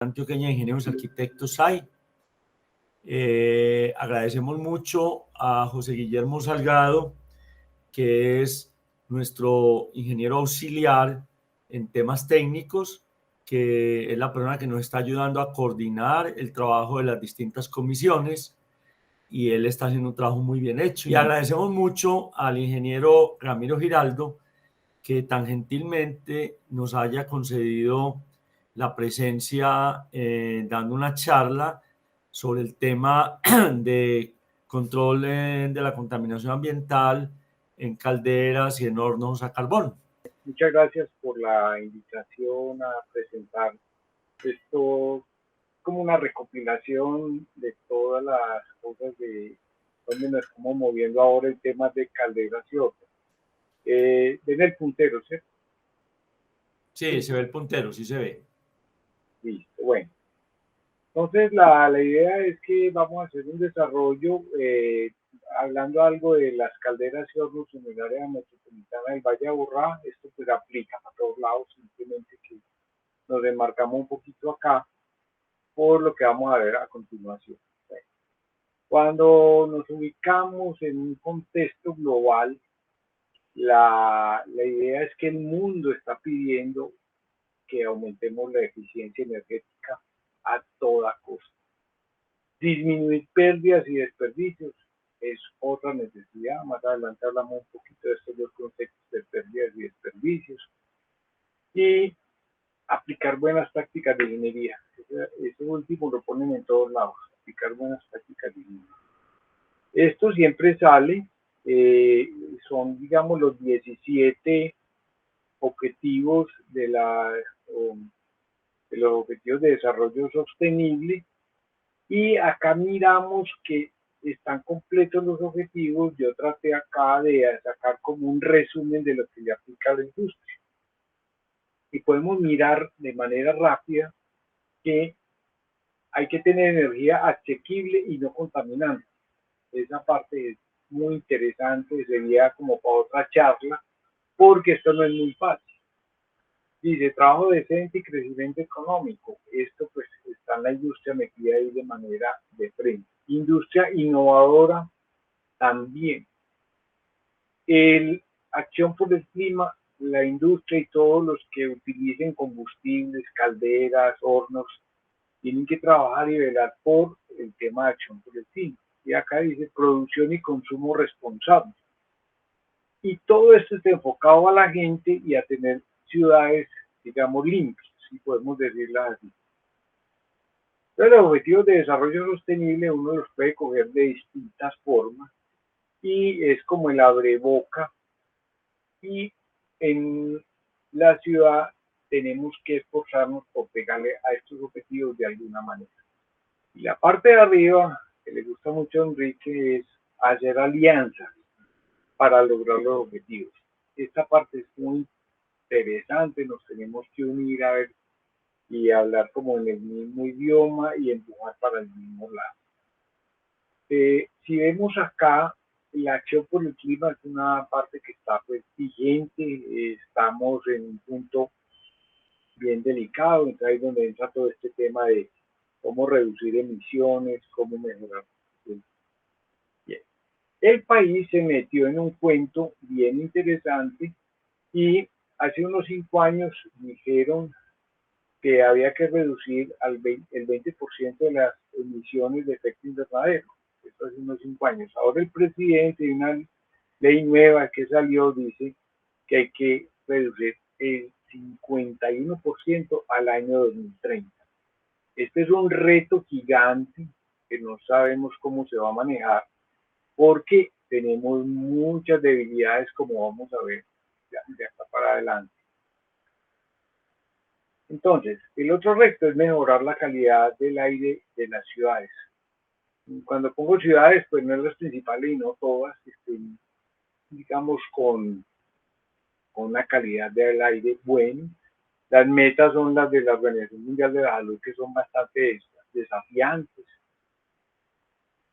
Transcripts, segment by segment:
Antioqueña de Ingenieros Arquitectos hay. Agradecemos mucho a José Guillermo Salgado, que es nuestro ingeniero auxiliar en temas técnicos, que es la persona que nos está ayudando a coordinar el trabajo de las distintas comisiones, y él está haciendo un trabajo muy bien hecho. Y agradecemos mucho al ingeniero Ramiro Giraldo, que tan gentilmente nos haya concedido la presencia dando una charla sobre el tema de control de la contaminación ambiental en calderas y en hornos a carbón. Muchas gracias por la invitación a presentar esto como una recopilación de todas las cosas de donde nos estamos moviendo ahora el tema de calderas y hornos. Ven el puntero, ¿cierto? Sí, se ve el puntero, sí se ve. Listo, bueno. Entonces la idea es que vamos a hacer un desarrollo hablando algo de las calderas y hornos en el área metropolitana del Valle de Aburrá. Esto pues aplica a todos lados, simplemente que nos demarcamos un poquito acá por lo que vamos a ver a continuación. Cuando nos ubicamos en un contexto global, la idea es que el mundo está pidiendo que aumentemos la eficiencia energética a toda costa. Disminuir pérdidas y desperdicios es otra necesidad. Más adelante hablamos un poquito de estos dos conceptos de pérdidas y desperdicios. Y aplicar buenas prácticas de ingeniería. Eso último lo ponen en todos lados, aplicar buenas prácticas de ingeniería. Esto siempre sale, son digamos los 17 objetivos de los objetivos de desarrollo sostenible, y acá miramos que están completos los objetivos. Yo traté acá de sacar como un resumen de lo que le aplica a la industria. Y podemos mirar de manera rápida que hay que tener energía asequible y no contaminante. Esa parte es muy interesante, sería como para otra charla, porque esto no es muy fácil. Dice trabajo decente y crecimiento económico. Esto pues está en la industria metida ahí de manera de frente. Industria innovadora también. Acción por el clima, la industria y todos los que utilicen combustibles, calderas, hornos, tienen que trabajar y velar por el tema de acción por el clima. Y acá dice producción y consumo responsable. Y todo esto está enfocado a la gente y a tener ciudades, digamos, limpias, si podemos decirlo así. Entonces, los objetivos de desarrollo sostenible uno los puede coger de distintas formas y es como el abreboca. Y en la ciudad tenemos que esforzarnos por pegarle a estos objetivos de alguna manera. Y la parte de arriba, que le gusta mucho a Enrique, es hacer alianzas para lograr los objetivos. Esta parte es muy interesante, nos tenemos que unir a ver y hablar como en el mismo idioma y empujar para el mismo lado. Si vemos acá, la acción por el clima es una parte que está pues vigente, estamos en un punto bien delicado, entonces ahí es donde entra todo este tema de cómo reducir emisiones, cómo mejorar. Bien. El país se metió en un cuento bien interesante y hace unos 5 años dijeron que había que reducir el 20% de las emisiones de efecto invernadero. Esto hace unos 5 años. Ahora el presidente de una ley nueva que salió dice que hay que reducir el 51% al año 2030. Este es un reto gigante que no sabemos cómo se va a manejar porque tenemos muchas debilidades, como vamos a ver de acá para adelante. Entonces, el otro reto es mejorar la calidad del aire de las ciudades. Cuando pongo ciudades, pues no es las principales y no todas estén, digamos, con una calidad del aire buena. Las metas son las de la Organización Mundial de la Salud, que son bastante desafiantes.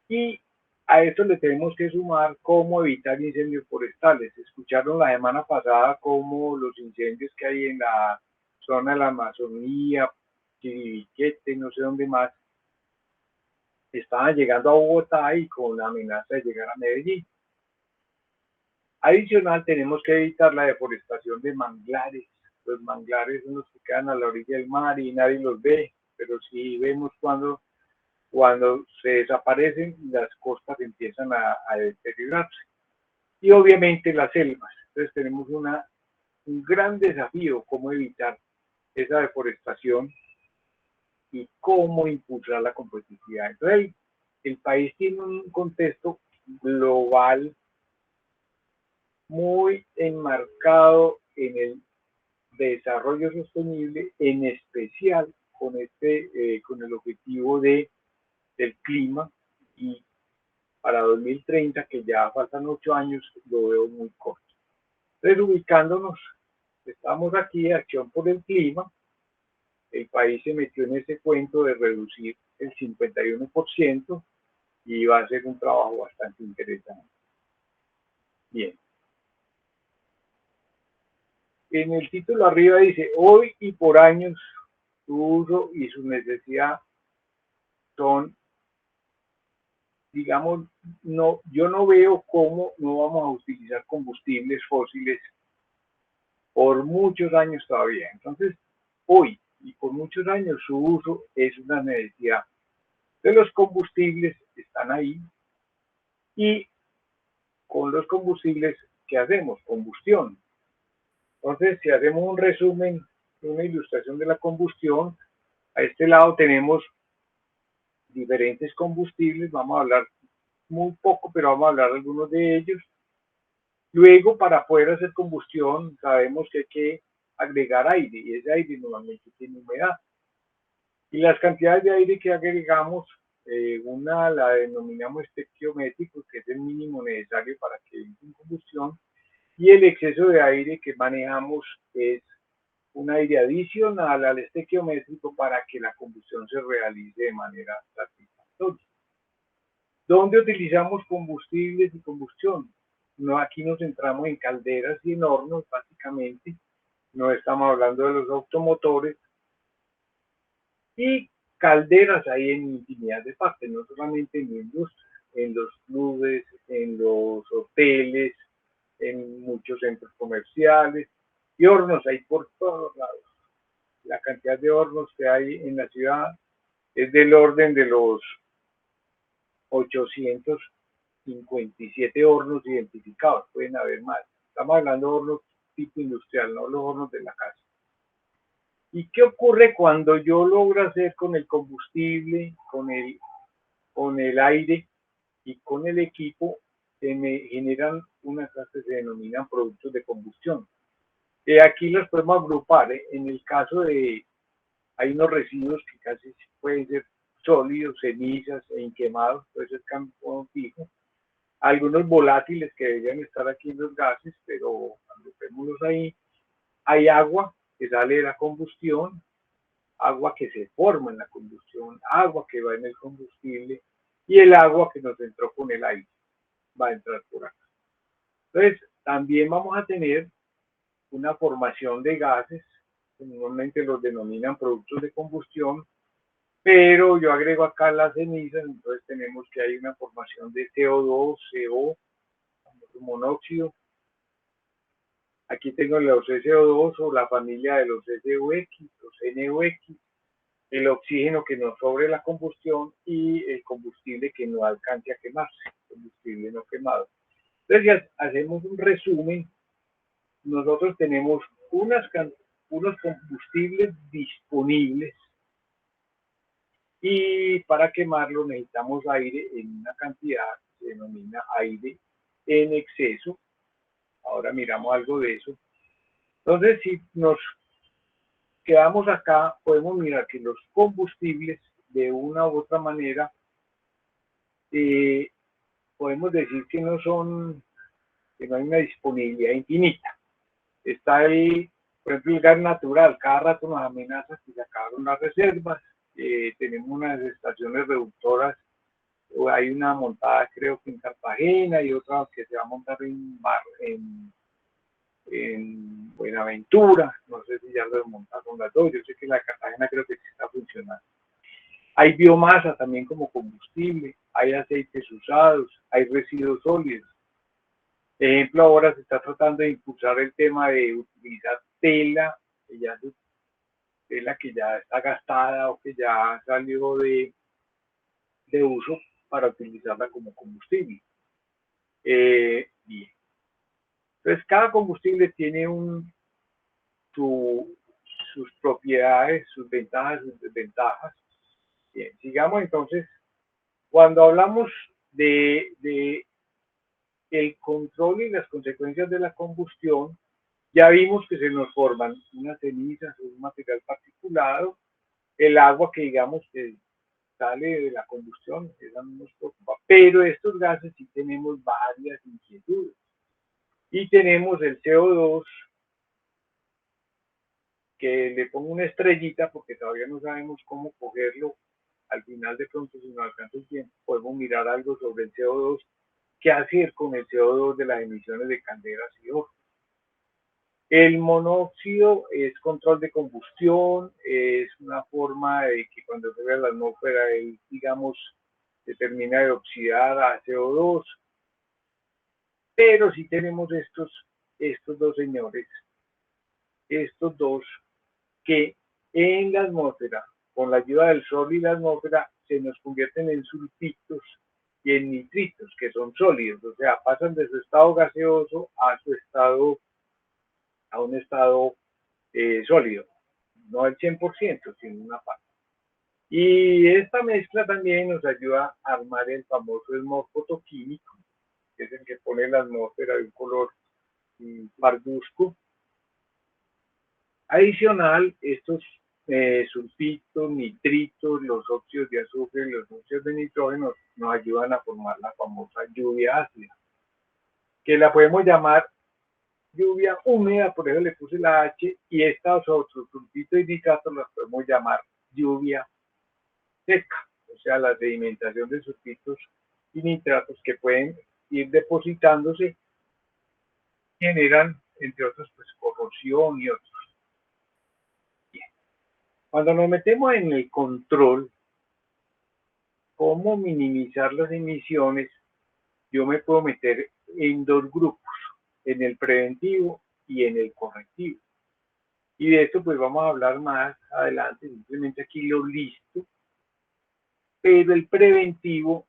Y a esto le tenemos que sumar cómo evitar incendios forestales. Escucharon la semana pasada cómo los incendios que hay en la zona de la Amazonía, Chiribiquete, no sé dónde más, estaban llegando a Bogotá y con la amenaza de llegar a Medellín. Adicional, tenemos que evitar la deforestación de manglares. Los manglares son los que quedan a la orilla del mar y nadie los ve, pero sí vemos cuando se desaparecen, las costas empiezan a deteriorarse. Y obviamente las selvas. Entonces tenemos un gran desafío, cómo evitar esa deforestación y cómo impulsar la competitividad. Entonces el país tiene un contexto global muy enmarcado en el desarrollo sostenible, en especial con el objetivo del clima, y para 2030, que ya faltan 8 años, lo veo muy corto. Entonces, ubicándonos, estamos aquí, Acción por el Clima. El país se metió en ese cuento de reducir el 51% y va a ser un trabajo bastante interesante. Bien. En el título arriba dice, hoy y por años, su uso y su necesidad son, digamos, no, yo no veo cómo no vamos a utilizar combustibles fósiles por muchos años todavía. Entonces, hoy y por muchos años su uso es una necesidad. De los combustibles están ahí, y con los combustibles, ¿qué hacemos? Combustión. Entonces, si hacemos un resumen, una ilustración de la combustión, a este lado tenemos diferentes combustibles, vamos a hablar muy poco, pero vamos a hablar de algunos de ellos. Luego, para poder hacer combustión, sabemos que hay que agregar aire, y ese aire normalmente tiene humedad. Y las cantidades de aire que agregamos, una la denominamos estequiométrico, que es el mínimo necesario para que entre en combustión, y el exceso de aire que manejamos es un aire adicional al estequiométrico para que la combustión se realice de manera satisfactoria. ¿Dónde utilizamos combustibles y combustión? No, aquí nos centramos en calderas y en hornos, básicamente. No estamos hablando de los automotores. Y calderas hay en infinidad de partes, no solamente en la industria, en los clubes, en los hoteles, en muchos centros comerciales, y hornos hay por todos lados. La cantidad de hornos que hay en la ciudad es del orden de los 857 hornos identificados, pueden haber más. Estamos hablando de hornos tipo industrial, no los hornos de la casa. ¿Y qué ocurre cuando yo logro hacer con el combustible, con el aire y con el equipo? Se me generan unas cosas que se denominan productos de combustión. Aquí los podemos agrupar. En el caso de, hay unos residuos que casi pueden ser sólidos, cenizas e inquemados, puede ser campo fijo. Algunos volátiles que deberían estar aquí en los gases, pero agrupémoslos ahí. Hay agua que sale de la combustión, agua que se forma en la combustión, agua que va en el combustible, y el agua que nos entró con el aire va a entrar por acá. Entonces, también vamos a tener una formación de gases, que normalmente los denominan productos de combustión, pero yo agrego acá las cenizas, entonces tenemos que hay una formación de CO2, CO, monóxido. Aquí tengo los SO2 o la familia de los SOX, los NOx, el oxígeno que nos sobre la combustión y el combustible que no alcance a quemarse, combustible no quemado. Entonces, ya hacemos un resumen. Nosotros tenemos unos combustibles disponibles, y para quemarlo necesitamos aire en una cantidad que se denomina aire en exceso. Ahora miramos algo de eso. Entonces, si nos quedamos acá, podemos mirar que los combustibles, de una u otra manera, podemos decir que no hay una disponibilidad infinita. Está ahí, por ejemplo, el gas natural, cada rato nos amenaza que se acabaron las reservas. Tenemos unas estaciones reductoras, hay una montada creo que en Cartagena y otra que se va a montar en Buenaventura, no sé si ya lo desmontaron las dos, yo sé que la Cartagena creo que sí está funcionando. Hay biomasa también como combustible, hay aceites usados, hay residuos sólidos. Por ejemplo, ahora se está tratando de impulsar el tema de utilizar tela, tela que ya está gastada o que ya salió de uso para utilizarla como combustible. Bien. Entonces, cada combustible tiene sus propiedades, sus ventajas, sus desventajas. Bien, sigamos entonces. Cuando hablamos de el control y las consecuencias de la combustión, ya vimos que se nos forman unas cenizas, un material particulado, el agua que digamos que sale de la combustión, esa no nos preocupa, pero estos gases sí tenemos varias inquietudes. Y tenemos el CO2, que le pongo una estrellita porque todavía no sabemos cómo cogerlo. Al final de pronto, si nos alcanza el tiempo, podemos mirar algo sobre el CO2, qué hacer con el CO2 de las emisiones de calderas y hornos. El monóxido es control de combustión, es una forma de que cuando se ve a la atmósfera, él, digamos, se termina de oxidar a CO2. Pero si tenemos estos dos señores, estos dos, que en la atmósfera, con la ayuda del sol y la atmósfera, se nos convierten en sulfitos y en nitritos, que son sólidos, o sea, pasan de su estado gaseoso a un estado sólido, no al 100%, sino una parte. Y esta mezcla también nos ayuda a armar el famoso smog fotoquímico, que es el que pone la atmósfera de un color parduzco. Adicional, estos sulfitos, nitritos, los óxidos de azufre y los óxidos de nitrógeno nos ayudan a formar la famosa lluvia ácida, que la podemos llamar lluvia húmeda, por eso le puse la H, y estos otros sulfitos y nitratos los podemos llamar lluvia seca, o sea, la sedimentación de sulfitos y nitratos que pueden ir depositándose, generan, entre otros, pues corrosión y otros. Bien. Cuando nos metemos en el control, cómo minimizar las emisiones, yo me puedo meter en dos grupos, en el preventivo y en el correctivo. Y de esto pues vamos a hablar más adelante, simplemente aquí lo listo. Pero el preventivo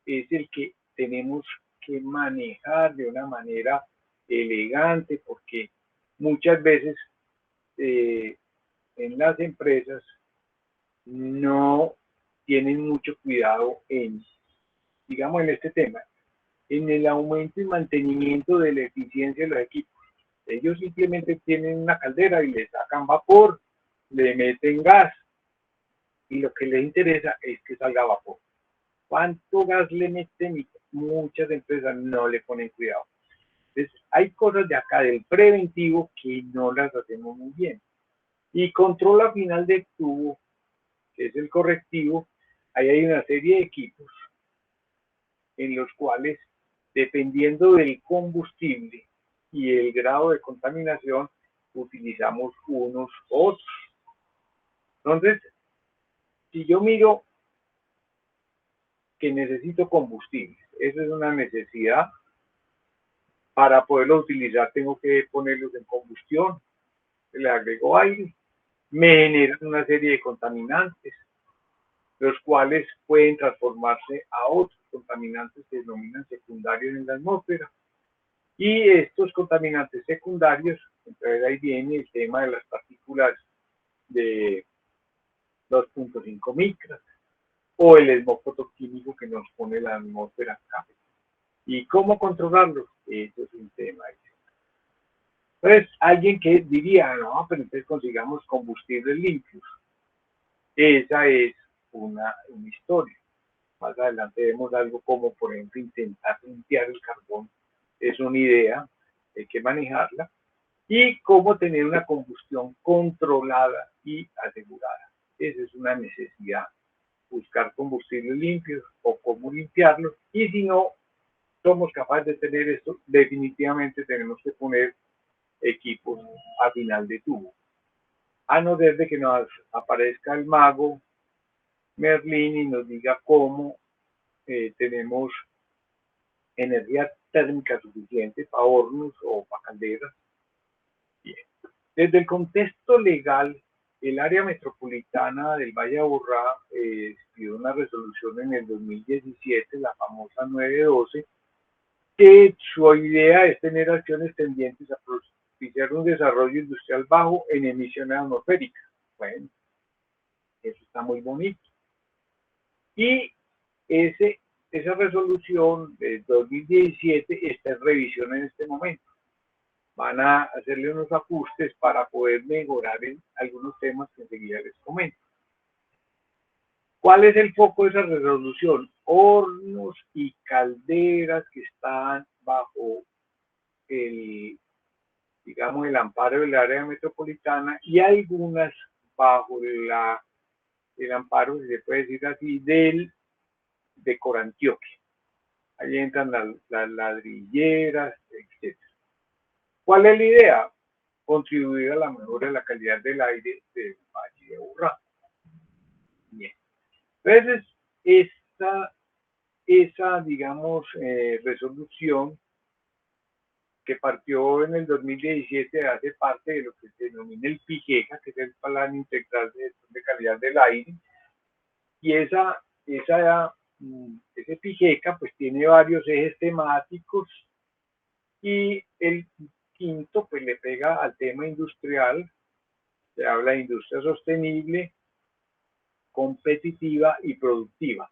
es el que tenemos que manejar de una manera elegante, porque muchas veces en las empresas no tienen mucho cuidado en, digamos, en este tema, en el aumento y mantenimiento de la eficiencia de los equipos. Ellos simplemente tienen una caldera y le sacan vapor, le meten gas, y lo que les interesa es que salga vapor. ¿Cuánto gas le meten? Muchas empresas no le ponen cuidado. Entonces, hay cosas de acá del preventivo que no las hacemos muy bien. Y control a final del tubo, que es el correctivo, ahí hay una serie de equipos en los cuales, dependiendo del combustible y el grado de contaminación, utilizamos unos u otros. Entonces, si yo miro que necesito combustible, esa es una necesidad. Para poderlo utilizar tengo que ponerlos en combustión, le agrego aire, me generan una serie de contaminantes, los cuales pueden transformarse a otros contaminantes que se denominan secundarios en la atmósfera. Y estos contaminantes secundarios, entonces ahí viene el tema de las partículas de 2.5 micras o el smog fotoquímico que nos pone la atmósfera acá. ¿Y cómo controlarlo? Eso es un tema. Entonces, alguien que diría, no, pero entonces consigamos combustibles limpios. Esa es una historia. Más adelante vemos algo como, por ejemplo, intentar limpiar el carbón. Es una idea, hay que manejarla. Y cómo tener una combustión controlada y asegurada. Esa es una necesidad. Buscar combustibles limpios o cómo limpiarlos. Y si no somos capaces de tener esto, definitivamente tenemos que poner equipos a final de tubo. A no ser de que nos aparezca el mago Merlín y nos diga cómo tenemos energía térmica suficiente para hornos o para calderas. Bien. Desde el contexto legal, el área metropolitana del Valle de Aburrá pidió una resolución en el 2017, la famosa 912, que su idea es tener acciones tendientes a propiciar un desarrollo industrial bajo en emisiones atmosféricas. Bueno, eso está muy bonito. Y esa resolución de 2017 está en revisión en este momento. Van a hacerle unos ajustes para poder mejorar en algunos temas que enseguida les comento. ¿Cuál es el foco de esa resolución? Hornos y calderas que están bajo digamos, el amparo del área metropolitana y algunas bajo el amparo, si se puede decir así, de Corantioquia. Ahí entran las ladrilleras, etc. ¿Cuál es la idea? Contribuir a la mejora de la calidad del aire del Valle de Aburrá. Bien. Entonces, esa digamos, resolución que partió en el 2017 hace parte de lo que se denomina el PIGECA, que es el Plan Integral de Gestión de Calidad del Aire, y ese PIGECA pues tiene varios ejes temáticos y el quinto pues le pega al tema industrial, se habla de industria sostenible, competitiva y productiva.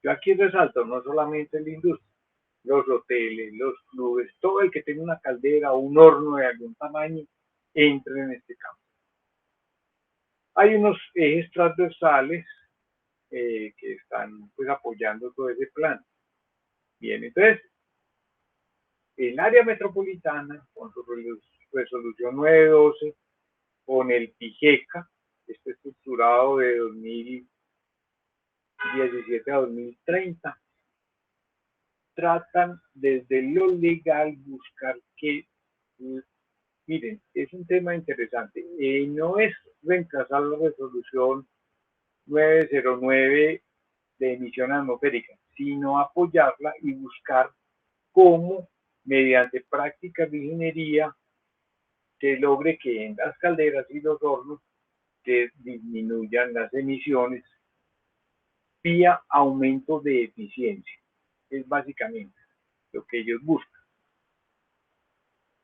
Yo aquí resalto no solamente la industria, los hoteles, los clubes, todo el que tenga una caldera o un horno de algún tamaño entra en este campo. Hay unos ejes transversales que están pues apoyando todo ese plan. Bien, entonces, el área metropolitana, con su resolución 912, con el PIGECA, este estructurado de 2017 a 2030, tratan desde lo legal buscar que, miren, es un tema interesante, no es reemplazar la resolución 909 de emisión atmosférica, sino apoyarla y buscar cómo, mediante prácticas de ingeniería, se logre que en las calderas y los hornos se disminuyan las emisiones vía aumento de eficiencia. Es básicamente lo que ellos buscan.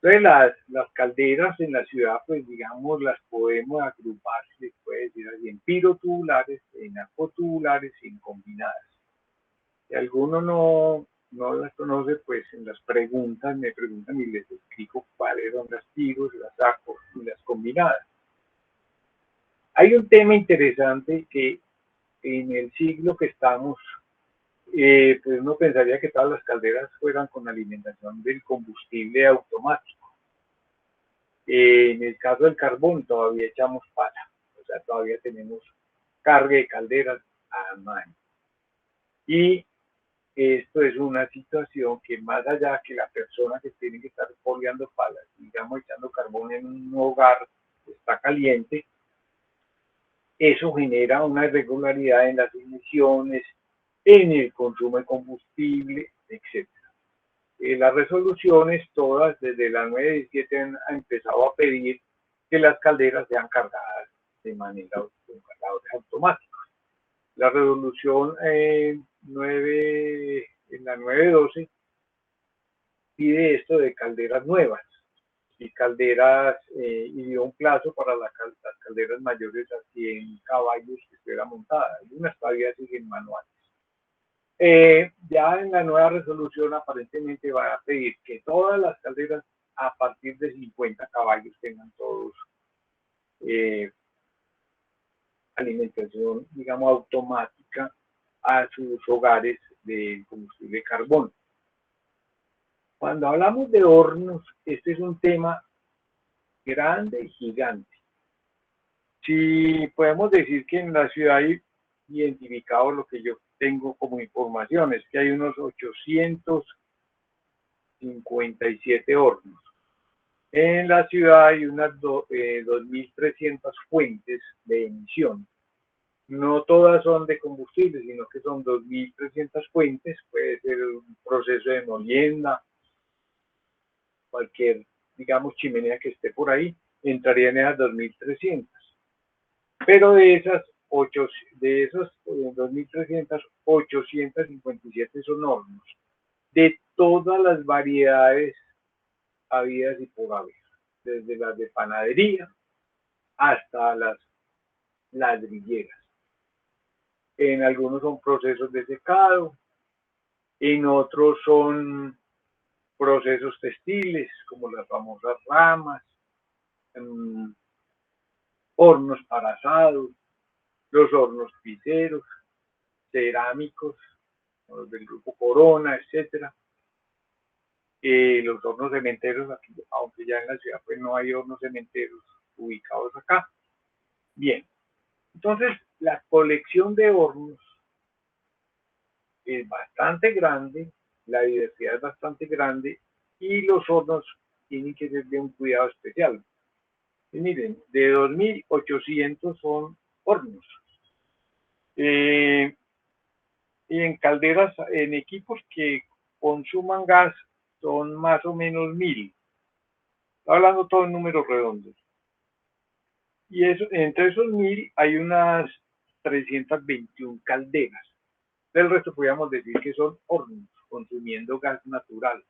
Entonces las calderas en la ciudad, pues digamos, las podemos agrupar, se puede decir así, en pirotubulares, en acotubulares y en combinadas. Si alguno no las conoce, pues en las preguntas me preguntan y les explico cuáles son las piros, las acos y las combinadas. Hay un tema interesante que en el siglo que estamos, pues uno pensaría que todas las calderas fueran con alimentación del combustible automático. En el caso del carbón todavía echamos pala, o sea, todavía tenemos carga de calderas a mano. Y esto es una situación que más allá que la persona que tiene que estar boleando palas, digamos, echando carbón en un hogar que está caliente, eso genera una irregularidad en las emisiones, en el consumo de combustible, etc. Las resoluciones todas desde la 917 han empezado a pedir que las calderas sean cargadas de manera automática. La resolución 9, en la 912 pide esto de calderas nuevas y calderas y dio un plazo para las calderas mayores a 100 caballos que estuviera montada. Algunas todavía siguen manuales. Ya en la nueva resolución aparentemente va a pedir que todas las calderas a partir de 50 caballos tengan todos alimentación, digamos, automática a sus hogares de combustible de carbón. Cuando hablamos de hornos, este es un tema grande y gigante. Si podemos decir que en la ciudad hay identificado lo que yo tengo como información, es que hay unos 857 hornos. En la ciudad hay unas 2.300 fuentes de emisión. No todas son de combustible, sino que son 2.300 fuentes. Puede ser un proceso de molienda, cualquier, digamos, chimenea que esté por ahí, entraría en esas 2.300. Pero de esas 2.300, 857 son hornos, de todas las variedades habidas y por haber, desde las de panadería hasta las ladrilleras. En algunos son procesos de secado, en otros son procesos textiles, como las famosas ramas, hornos para asados, los hornos piseros, cerámicos, los del grupo Corona, etcétera. Los hornos cementeros, aquí, aunque ya en la ciudad pues no hay hornos cementeros ubicados acá. Bien, entonces la colección de hornos es bastante grande, la diversidad es bastante grande y los hornos tienen que ser de un cuidado especial. Y miren, de 2.800 son hornos. Y en calderas, en equipos que consuman gas, son más o menos 1.000. Está hablando todo en números redondos. Y eso, entre esos 1.000 hay unas 321 calderas. Del resto podríamos decir que son hornos consumiendo gas natural.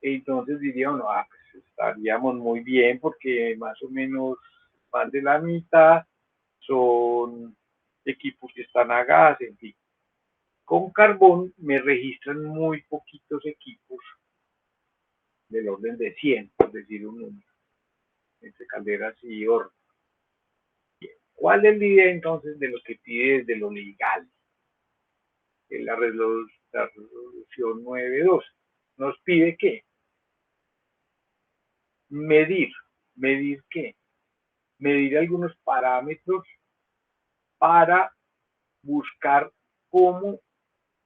Entonces diríamos, pues estaríamos muy bien porque más o menos más de la mitad son equipos que están a gas, en fin. Con carbón me registran muy poquitos equipos del orden de 100, por decir un número, entre calderas y hornos. ¿Cuál es la idea entonces de lo que pide desde lo legal? En la resolución 9.2 nos pide que medir qué, medir algunos parámetros para buscar cómo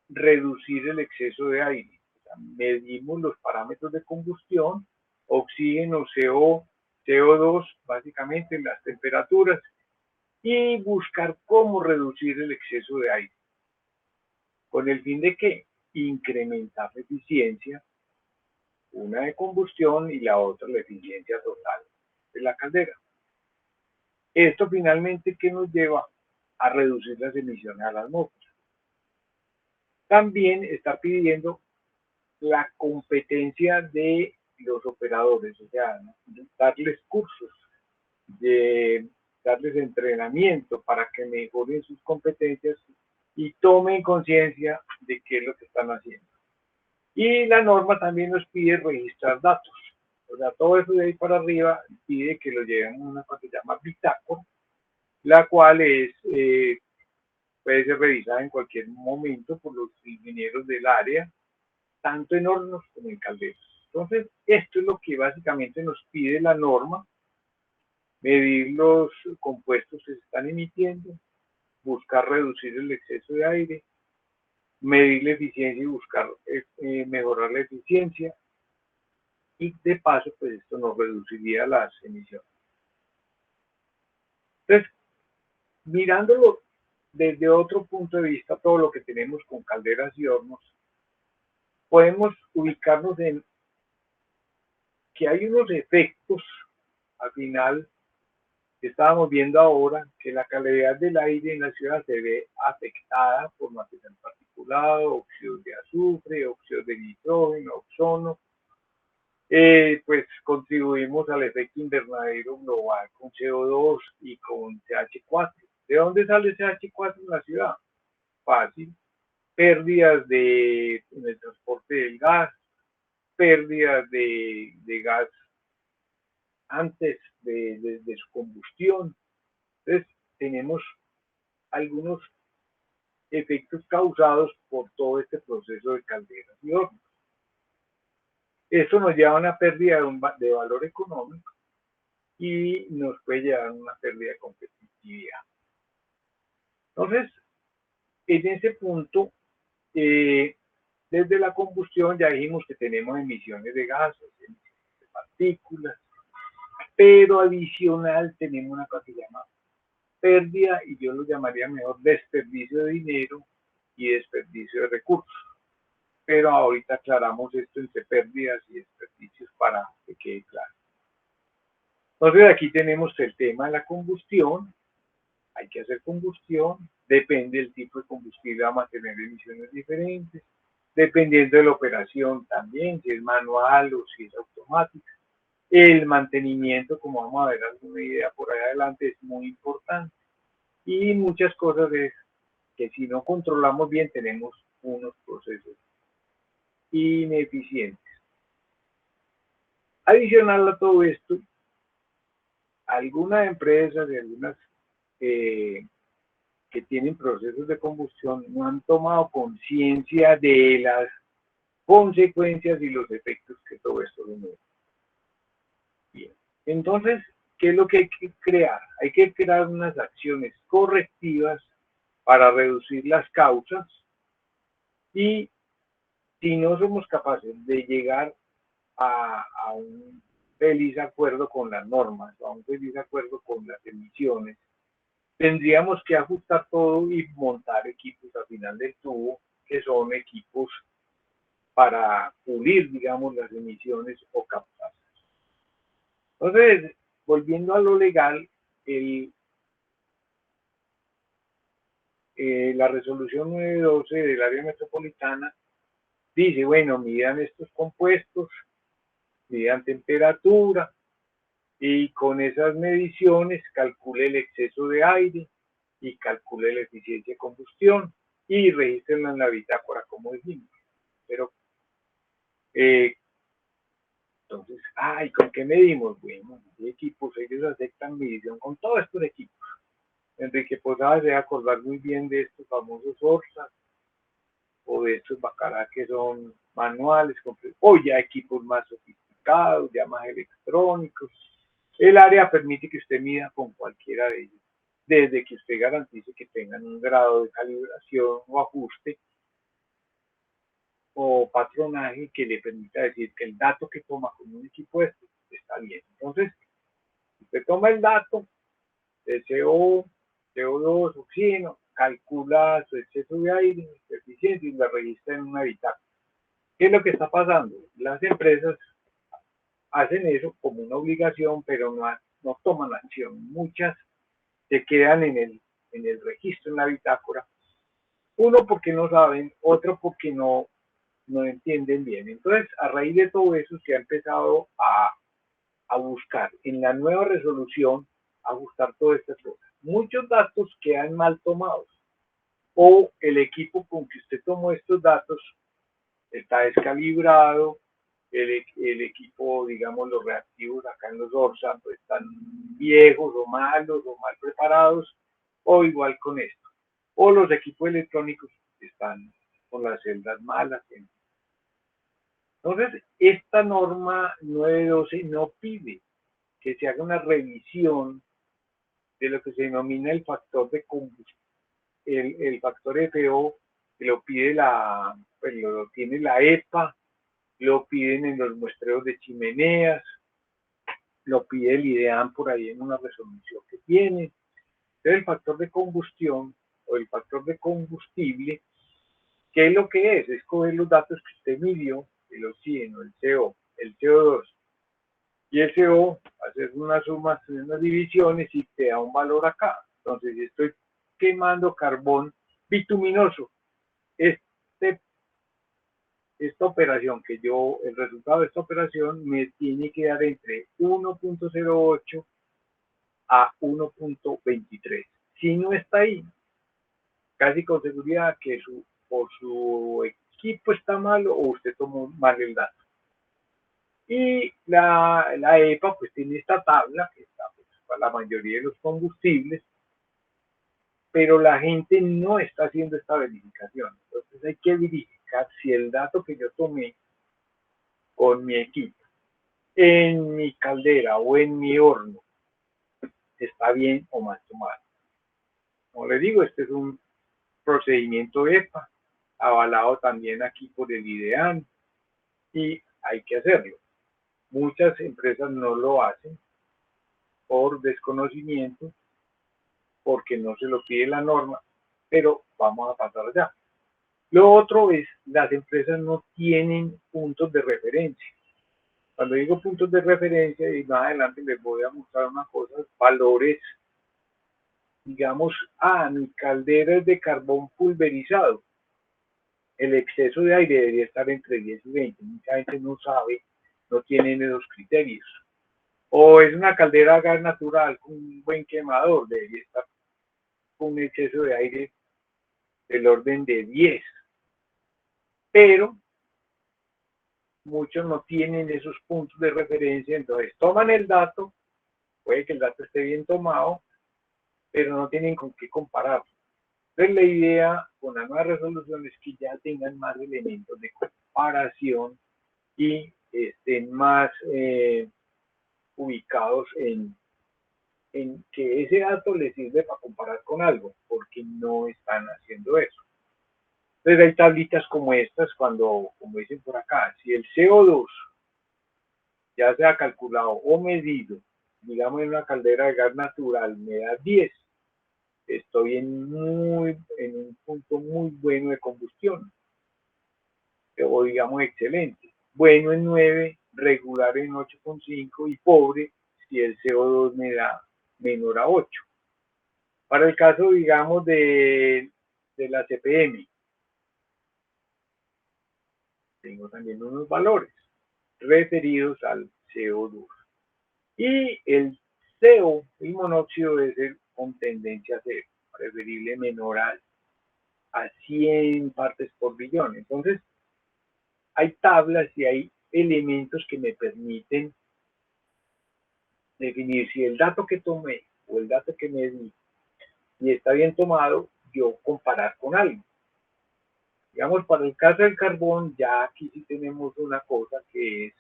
reducir el exceso de aire. O sea, medimos los parámetros de combustión, oxígeno, CO2, básicamente las temperaturas, y buscar cómo reducir el exceso de aire. ¿Con el fin de qué? Incrementar la eficiencia, una de combustión y la otra la eficiencia total de la caldera. Esto finalmente, ¿qué nos lleva? A reducir las emisiones a la atmósfera. También está pidiendo la competencia de los operadores, o sea, ¿no? Darles cursos, de darles entrenamiento para que mejoren sus competencias y tomen conciencia de qué es lo que están haciendo. Y la norma también nos pide registrar datos. O sea, todo eso de ahí para arriba pide que lo lleven a una cosa que se llama bitácora, la cual puede ser revisada en cualquier momento por los ingenieros del área, tanto en hornos como en calderas. Entonces, esto es lo que básicamente nos pide la norma: medir los compuestos que se están emitiendo, buscar reducir el exceso de aire, medir la eficiencia y buscar mejorar la eficiencia, y de paso, pues esto nos reduciría las emisiones. Entonces, mirándolo desde otro punto de vista, todo lo que tenemos con calderas y hornos, podemos ubicarnos en que hay unos efectos, al final, que estábamos viendo ahora, que la calidad del aire en la ciudad se ve afectada por material particulado, óxidos de azufre, óxidos de nitrógeno, ozono. Pues contribuimos al efecto invernadero global con CO2 y con CH4. ¿De dónde sale CH4 en la ciudad? Fácil. Pérdidas en el transporte del gas, pérdidas de gas antes de su combustión. Entonces, tenemos algunos efectos causados por todo este proceso de calderas y hornos. Esto nos lleva a una pérdida de valor económico y nos puede llevar a una pérdida de competitividad. Entonces, en ese punto, desde la combustión ya dijimos que tenemos emisiones de gases, partículas, pero adicional tenemos una cosa que se llama pérdida, y yo lo llamaría mejor desperdicio de dinero y desperdicio de recursos. Pero ahorita aclaramos esto entre pérdidas y desperdicios para que quede claro. Entonces aquí tenemos el tema de la combustión. Hay que hacer combustión, depende del tipo de combustible, vamos a tener emisiones diferentes, dependiendo de la operación también, si es manual o si es automática. El mantenimiento, como vamos a ver alguna idea por ahí adelante, es muy importante. Y muchas cosas es que si no controlamos bien tenemos unos procesos ineficientes. Adicional a todo esto, algunas empresas y algunas que tienen procesos de combustión no han tomado conciencia de las consecuencias y los efectos que todo esto genera. Bien, entonces, ¿qué es lo que hay que crear? Hay que crear unas acciones correctivas para reducir las causas, y si no somos capaces de llegar a un feliz acuerdo con las normas, a un feliz acuerdo con las emisiones, tendríamos que ajustar todo y montar equipos al final del tubo, que son equipos para pulir, digamos, las emisiones o captarlas. Entonces, volviendo a lo legal, la resolución 912 del área metropolitana dice, bueno, midan estos compuestos, midan temperatura, y con esas mediciones calcule el exceso de aire y calcule la eficiencia de combustión y regístrenla en la bitácora, como dijimos. Pero, entonces, ¿y con qué medimos? Bueno, hay equipos, ellos aceptan medición con todos estos equipos. Enrique Posada se debe acordar muy bien de estos famosos ORSA o de estos Bacará que son manuales, o ya equipos más sofisticados, ya más electrónicos. El área permite que usted mida con cualquiera de ellos, desde que usted garantice que tengan un grado de calibración o ajuste o patronaje que le permita decir que el dato que toma con un equipo este está bien. Entonces, usted toma el dato de CO, CO2, oxígeno, calcula su exceso de aire, su eficiencia, y la registra en una bitácora. ¿Qué es lo que está pasando? Las empresas hacen eso como una obligación, pero no toman acción. Muchas se quedan en el registro, en la bitácora. Uno, porque no saben, otro, porque no entienden bien. Entonces, a raíz de todo eso, se ha empezado a buscar en la nueva resolución, ajustar todas estas cosas. Muchos datos quedan mal tomados, o el equipo con que usted tomó estos datos está descalibrado, el equipo, digamos, los reactivos acá en los ORSA pues, están viejos o malos o mal preparados, o igual con esto. O los equipos electrónicos están con las celdas malas. Entonces, esta norma 912 no pide que se haga una revisión de lo que se denomina el factor de combustión, el factor FO, que lo pide pues lo tiene la EPA, lo piden en los muestreos de chimeneas, lo pide el IDEAM por ahí en una resolución que tiene. Entonces, el factor de combustión o el factor de combustible, ¿qué es lo que es? Es coger los datos que usted midió, el oxígeno, el CO, el CO2 y el CO, hacer unas sumas, unas divisiones y te da un valor acá. Entonces, si estoy quemando carbón bituminoso, esta operación el resultado de esta operación me tiene que dar entre 1.08 a 1.23. Si no está ahí, casi con seguridad que o su equipo está mal o usted tomó mal el dato. Y la EPA pues tiene esta tabla que está pues, para la mayoría de los combustibles, pero la gente no está haciendo esta verificación. Entonces hay que verificar si el dato que yo tomé con mi equipo en mi caldera o en mi horno está bien o mal tomado. Como les digo, este es un procedimiento EPA, avalado también aquí por el IDEAM, y hay que hacerlo. Muchas empresas no lo hacen por desconocimiento, porque no se lo pide la norma, pero vamos a pasar allá. Lo otro es, las empresas no tienen puntos de referencia. Cuando digo puntos de referencia, y más adelante les voy a mostrar una cosa, valores, digamos, mi caldera es de carbón pulverizado. El exceso de aire debería estar entre 10 y 20. Mucha gente no sabe, no tienen esos criterios. O es una caldera a gas natural con un buen quemador, debería estar con un exceso de aire del orden de 10. Pero muchos no tienen esos puntos de referencia, entonces toman el dato, puede que el dato esté bien tomado, pero no tienen con qué compararlo. Entonces la idea con la nueva resolución es que ya tengan más elementos de comparación y estén más ubicados en que ese dato les sirve para comparar con algo, porque no están haciendo eso. Entonces hay tablitas como estas, cuando, como dicen por acá, si el CO2 ya sea calculado o medido, digamos en una caldera de gas natural, me da 10, estoy en un punto muy bueno de combustión, o digamos excelente. Bueno en 9, regular en 8,5 y pobre si el CO2 me da menor a 8. Para el caso, digamos, de la CPM, tengo también unos valores referidos al CO2. Y el CO, el monóxido, debe ser con tendencia a cero, preferible menor a 100 partes por billón. Entonces, hay tablas y hay elementos que me permiten definir si el dato que tomé o el dato que me di y está bien tomado, yo comparar con algo. Digamos, para el caso del carbón, ya aquí sí tenemos una cosa que es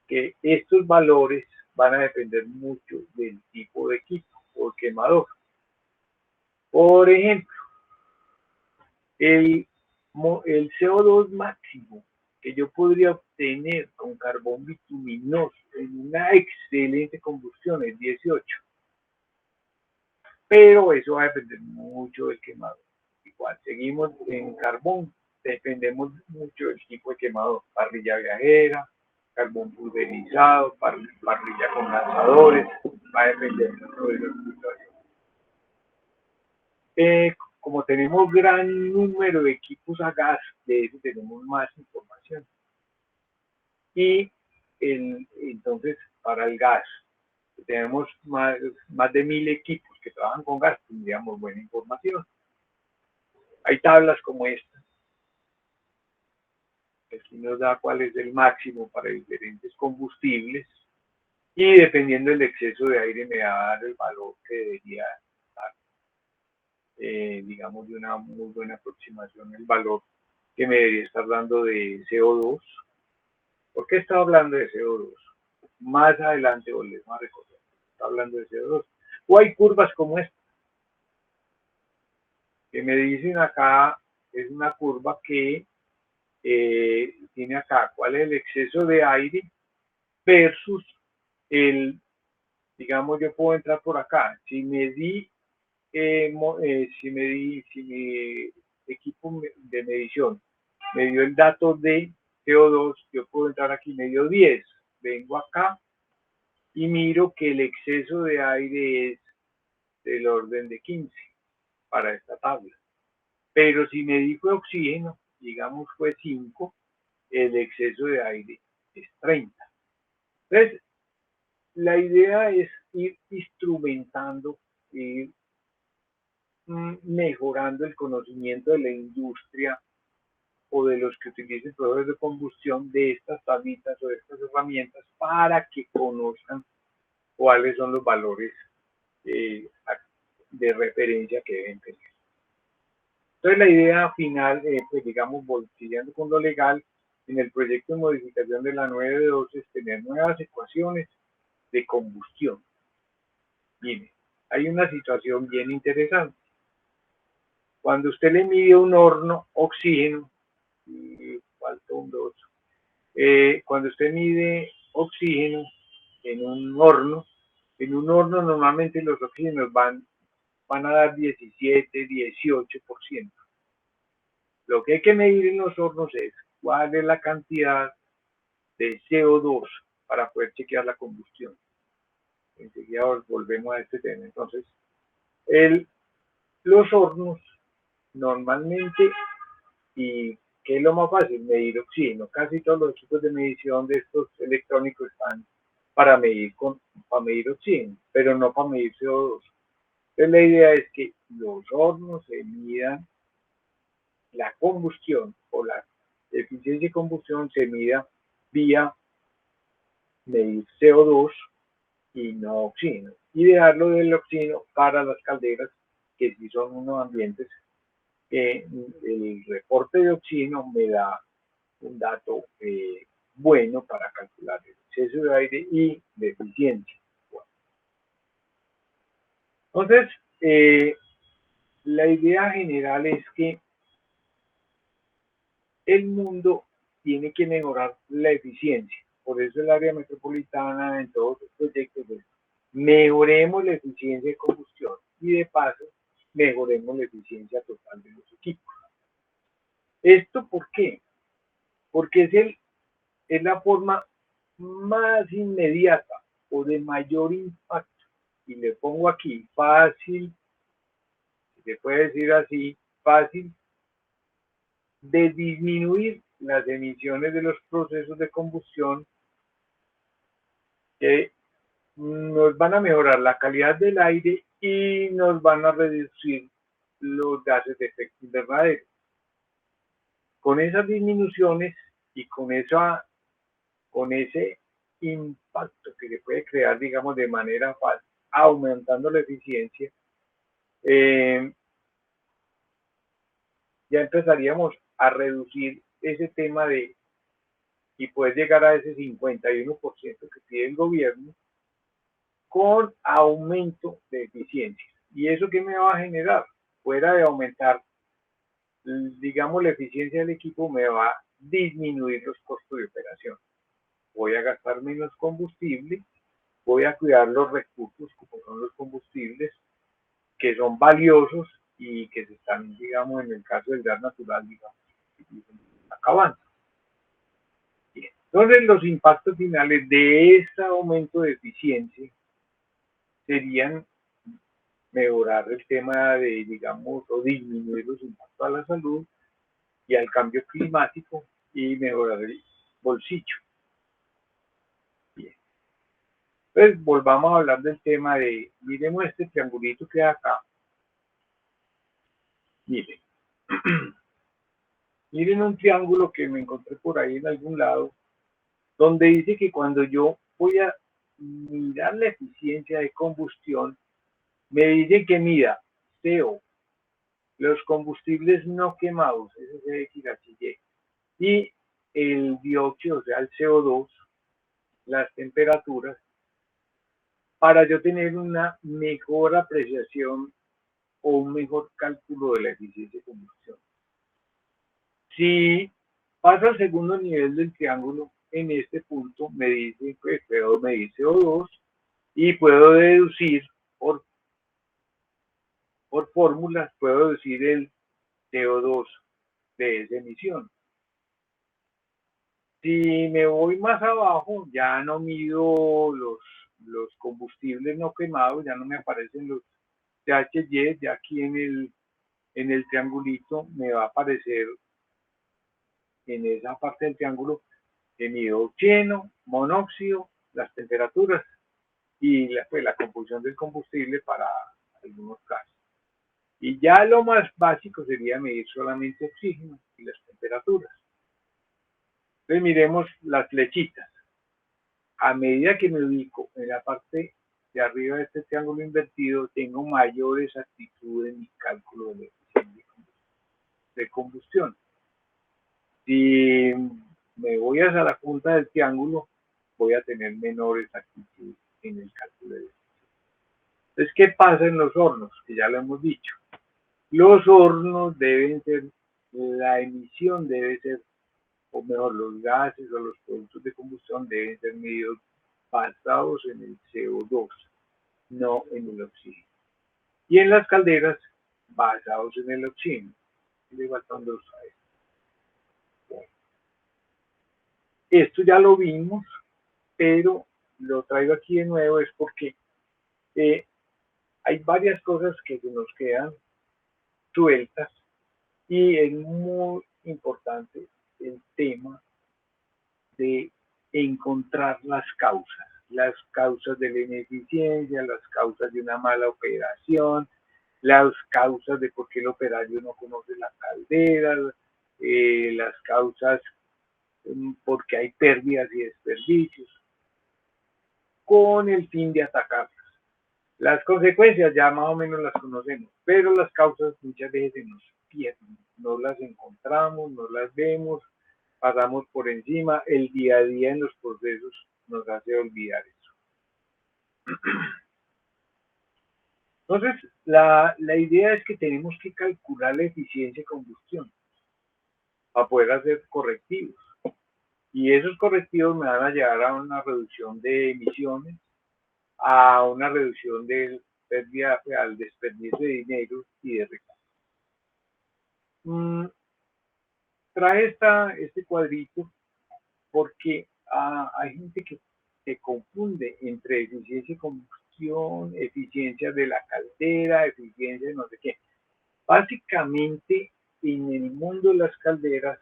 que estos valores van a depender mucho del tipo de equipo o quemador. Por ejemplo, el CO2 máximo que yo podría obtener con carbón bituminoso en una excelente combustión es 18. Pero eso va a depender mucho del quemador. Igual, seguimos en carbón, dependemos mucho del tipo de quemador, parrilla viajera, carbón pulverizado, parrilla con lanzadores, va a depender mucho de la situación. Como tenemos gran número de equipos a gas, de eso tenemos más información. Y entonces, para el gas, tenemos más de 1000 equipos que trabajan con gas, tendríamos buena información. Hay tablas como esta, que aquí nos da cuál es el máximo para diferentes combustibles, y dependiendo del exceso de aire me va a dar el valor que debería dar, digamos, de una muy buena aproximación, el valor que me debería estar dando de CO2. ¿Por qué estaba hablando de CO2? Más adelante volvemos a recordar, está hablando de CO2. O hay curvas como esta, que me dicen acá, es una curva que tiene acá cuál es el exceso de aire versus digamos, yo puedo entrar por acá. Si mi equipo de medición me dio el dato de CO2, yo puedo entrar aquí, me dio 10. Vengo acá y miro que el exceso de aire es del orden de 15 para esta tabla. Pero si me di fue oxígeno, digamos fue 5, el exceso de aire es 30. Entonces, la idea es ir instrumentando, ir mejorando el conocimiento de la industria o de los que utilicen procesos de combustión de estas tablitas o de estas herramientas para que conozcan cuáles son los valores de referencia que deben tener. Entonces la idea final, pues digamos, volteando con lo legal, en el proyecto de modificación de la 912 es tener nuevas ecuaciones de combustión. Mire, hay una situación bien interesante. Cuando usted le mide un horno oxígeno, y falta un 2, cuando usted mide oxígeno en un horno. En un horno normalmente los oxígenos van a dar 17, 18%. Lo que hay que medir en los hornos es cuál es la cantidad de CO2 para poder chequear la combustión. Enseguida volvemos a este tema. Entonces, los hornos normalmente, y ¿qué es lo más fácil? Medir oxígeno. Casi todos los equipos de medición de estos electrónicos están para medir oxígeno, pero no para medir CO2. Entonces la idea es que los hornos se midan la combustión o la eficiencia de combustión se mida vía medir CO2 y no oxígeno. Y dejarlo del oxígeno para las calderas, que sí son unos ambientes que el reporte de oxígeno me da un dato bueno para calcular el exceso de aire y de eficiencia. Entonces, la idea general es que el mundo tiene que mejorar la eficiencia. Por eso el área metropolitana en todos los proyectos es mejoremos la eficiencia de combustión y de paso mejoremos la eficiencia total de los equipos. ¿Esto por qué? Porque es la forma más inmediata o de mayor impacto. Y le pongo aquí fácil, se puede decir así, fácil de disminuir las emisiones de los procesos de combustión que nos van a mejorar la calidad del aire y nos van a reducir los gases de efecto invernadero. Con esas disminuciones y con ese impacto que se puede crear, digamos, de manera fácil, aumentando la eficiencia, ya empezaríamos a reducir ese tema y poder llegar a ese 51% que pide el gobierno con aumento de eficiencia. ¿Y eso qué me va a generar? Fuera de aumentar, digamos, la eficiencia del equipo, me va a disminuir los costos de operación. Voy a gastar menos combustible, voy a cuidar los recursos como son los combustibles, que son valiosos y que se están, digamos, en el caso del gas natural, digamos, acabando. Bien. Entonces, los impactos finales de este aumento de eficiencia serían mejorar el tema de, digamos, o disminuir los impactos a la salud y al cambio climático y mejorar el bolsillo. Bien. Entonces, volvamos a hablar del tema de, miremos este triangulito que hay acá. Miren. Miren un triángulo que me encontré por ahí en algún lado, donde dice que cuando yo voy a mirar la eficiencia de combustión, me dicen que mida CO, los combustibles no quemados, ese es XHY, y el dióxido, o sea, el CO2, las temperaturas, para yo tener una mejor apreciación o un mejor cálculo de la eficiencia de combustión. Si paso al segundo nivel del triángulo, en este punto me dice que puedo medir CO2 y puedo deducir por fórmulas, puedo deducir el CO2 de esa emisión. Si me voy más abajo, ya no mido los combustibles no quemados, ya no me aparecen los CHY, ya aquí en el triangulito me va a aparecer en esa parte del triángulo que mido oxígeno, monóxido, las temperaturas y la composición del combustible para algunos casos. Y ya lo más básico sería medir solamente oxígeno y las temperaturas. Entonces miremos las flechitas. A medida que me ubico en la parte de arriba de este triángulo invertido, tengo mayor exactitud en mi cálculo de la eficiencia de combustión. Si me voy hacia la punta del triángulo, voy a tener menor exactitud en el cálculo de eficiencia. Entonces, ¿qué pasa en los hornos? Que ya lo hemos dicho. Los hornos deben ser, la emisión debe ser o mejor, los gases o los productos de combustión deben ser medidos basados en el CO2, no en el oxígeno. Y en las calderas, basados en el oxígeno. Esto ya lo vimos, pero lo traigo aquí de nuevo es porque hay varias cosas que se nos quedan sueltas y es muy importante el tema de encontrar las causas de la ineficiencia, las causas de una mala operación, las causas de por qué el operario no conoce la caldera, las causas porque hay pérdidas y desperdicios, con el fin de atacarlas. Las consecuencias ya más o menos las conocemos, pero las causas muchas veces se nos pierden, no las encontramos, no las vemos, pasamos por encima, el día a día en los procesos nos hace olvidar eso. Entonces, la idea es que tenemos que calcular la eficiencia de combustión para poder hacer correctivos. Y esos correctivos me van a llevar a una reducción de emisiones, a una reducción de pérdida al desperdicio de dinero y de recursos. Trae este cuadrito porque hay gente que se confunde entre eficiencia de combustión, eficiencia de la caldera, eficiencia de no sé qué. Básicamente, en el mundo de las calderas,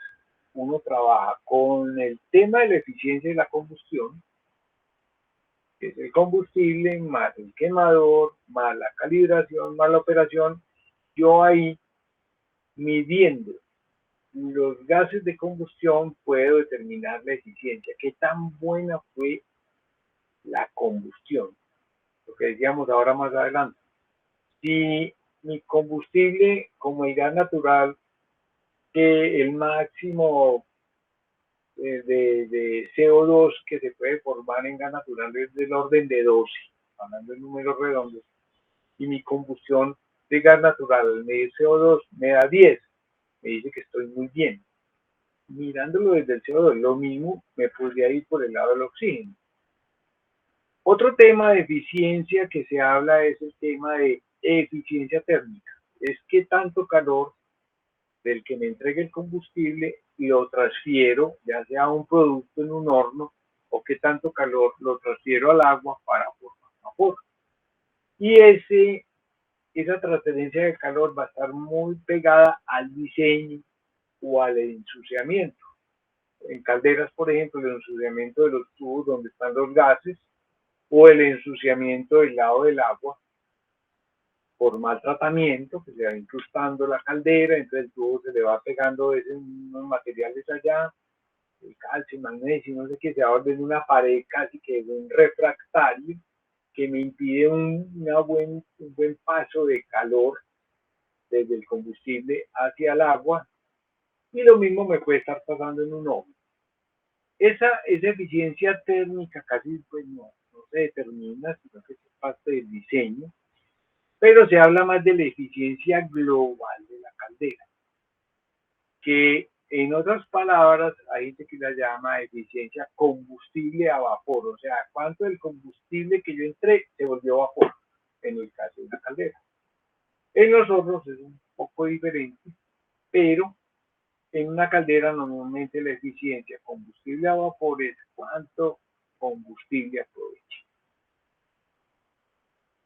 uno trabaja con el tema de la eficiencia de la combustión, que es el combustible, más el quemador, más la calibración, más la operación. Yo ahí, midiendo los gases de combustión, puedo determinar la eficiencia, qué tan buena fue la combustión, lo que decíamos ahora más adelante. Si mi combustible, como el gas natural, que el máximo de CO2 que se puede formar en gas natural es del orden de 12, hablando de números redondos, y mi combustión de gas natural, medir CO2, me da 10, me dice que estoy muy bien. Mirándolo desde el CO2, lo mismo me podría ir por el lado del oxígeno. Otro tema de eficiencia que se habla es el tema de eficiencia térmica. Es qué tanto calor del que me entregue el combustible lo transfiero, ya sea a un producto en un horno, o qué tanto calor lo transfiero al agua para formar vapor. Y esa transferencia de calor va a estar muy pegada al diseño o al ensuciamiento. En calderas, por ejemplo, el ensuciamiento de los tubos donde están los gases, o el ensuciamiento del lado del agua por mal tratamiento, que se va incrustando la caldera, entonces el tubo se le va pegando unos materiales allá, el calcio, el magnesio, no sé qué, se va volviendo una pared casi que es un refractario que me impide un buen paso de calor desde el combustible hacia el agua, y lo mismo me puede estar pasando en un horno. Esa eficiencia térmica casi pues no se determina, sino que es parte del diseño, pero se habla más de la eficiencia global de la caldera, que en otras palabras hay gente que la llama eficiencia combustible a vapor, o sea, cuánto del combustible que yo entré se volvió vapor, en el caso de una caldera. En los hornos es un poco diferente, pero en una caldera normalmente la eficiencia combustible a vapor es cuánto combustible aprovecha.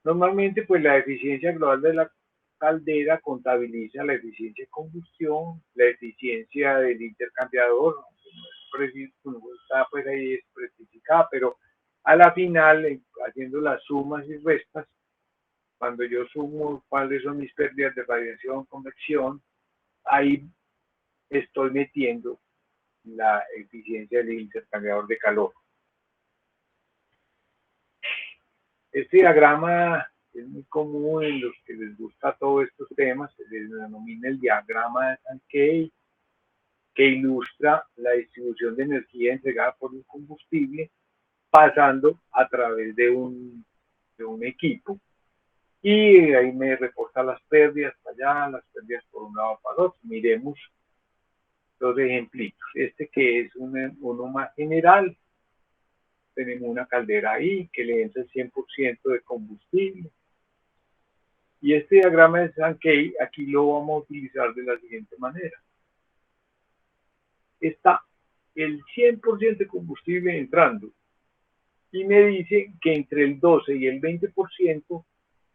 Normalmente, pues la eficiencia global de la caldera contabiliza la eficiencia de combustión, la eficiencia del intercambiador, no está pues ahí especificada, pero a la final, haciendo las sumas y restas, cuando yo sumo cuáles son mis pérdidas de radiación, convección, ahí estoy metiendo la eficiencia del intercambiador de calor. Este diagrama es muy común en los que les gusta todos estos temas, se les denomina el diagrama de Sankey, que ilustra la distribución de energía entregada por un combustible pasando a través de un equipo. Y ahí me reporta las pérdidas para allá, las pérdidas por un lado para otro. Miremos Dos ejemplitos. Este que es uno más general. Tenemos una caldera ahí que le entra el 100% de combustible. Y este diagrama de Sankey aquí lo vamos a utilizar de la siguiente manera. Está el 100% de combustible entrando y me dice que entre el 12 y el 20%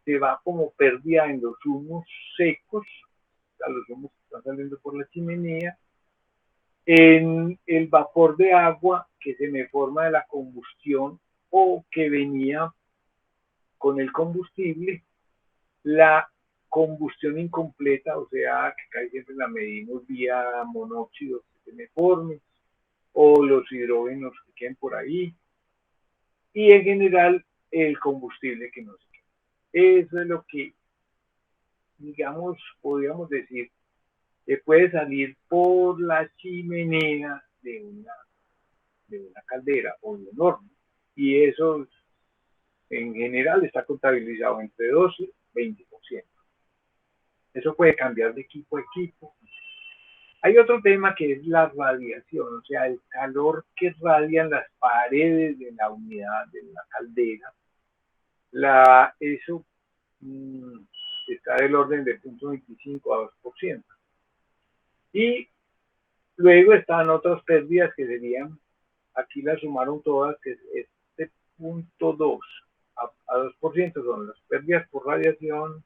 se va como pérdida en los humos secos, o sea, los humos que están saliendo por la chimenea, en el vapor de agua que se me forma de la combustión o que venía con el combustible, la combustión incompleta, o sea, que casi siempre la medimos vía monóxido que se me forme, o los hidrógenos que queden por ahí, y en general el combustible que no se queda. Eso es lo que, digamos, podríamos decir, que puede salir por la chimenea de una caldera o de un horno. Y eso en general está contabilizado entre 12 y 20%. Eso puede cambiar de equipo a equipo. Hay otro tema que es la radiación, o sea, el calor que radian las paredes de la unidad, de la caldera. Eso está del orden de 0.25 a 2%. Y luego están otras pérdidas que serían, aquí las sumaron todas, que es este 0.2 a 2% son las pérdidas por radiación,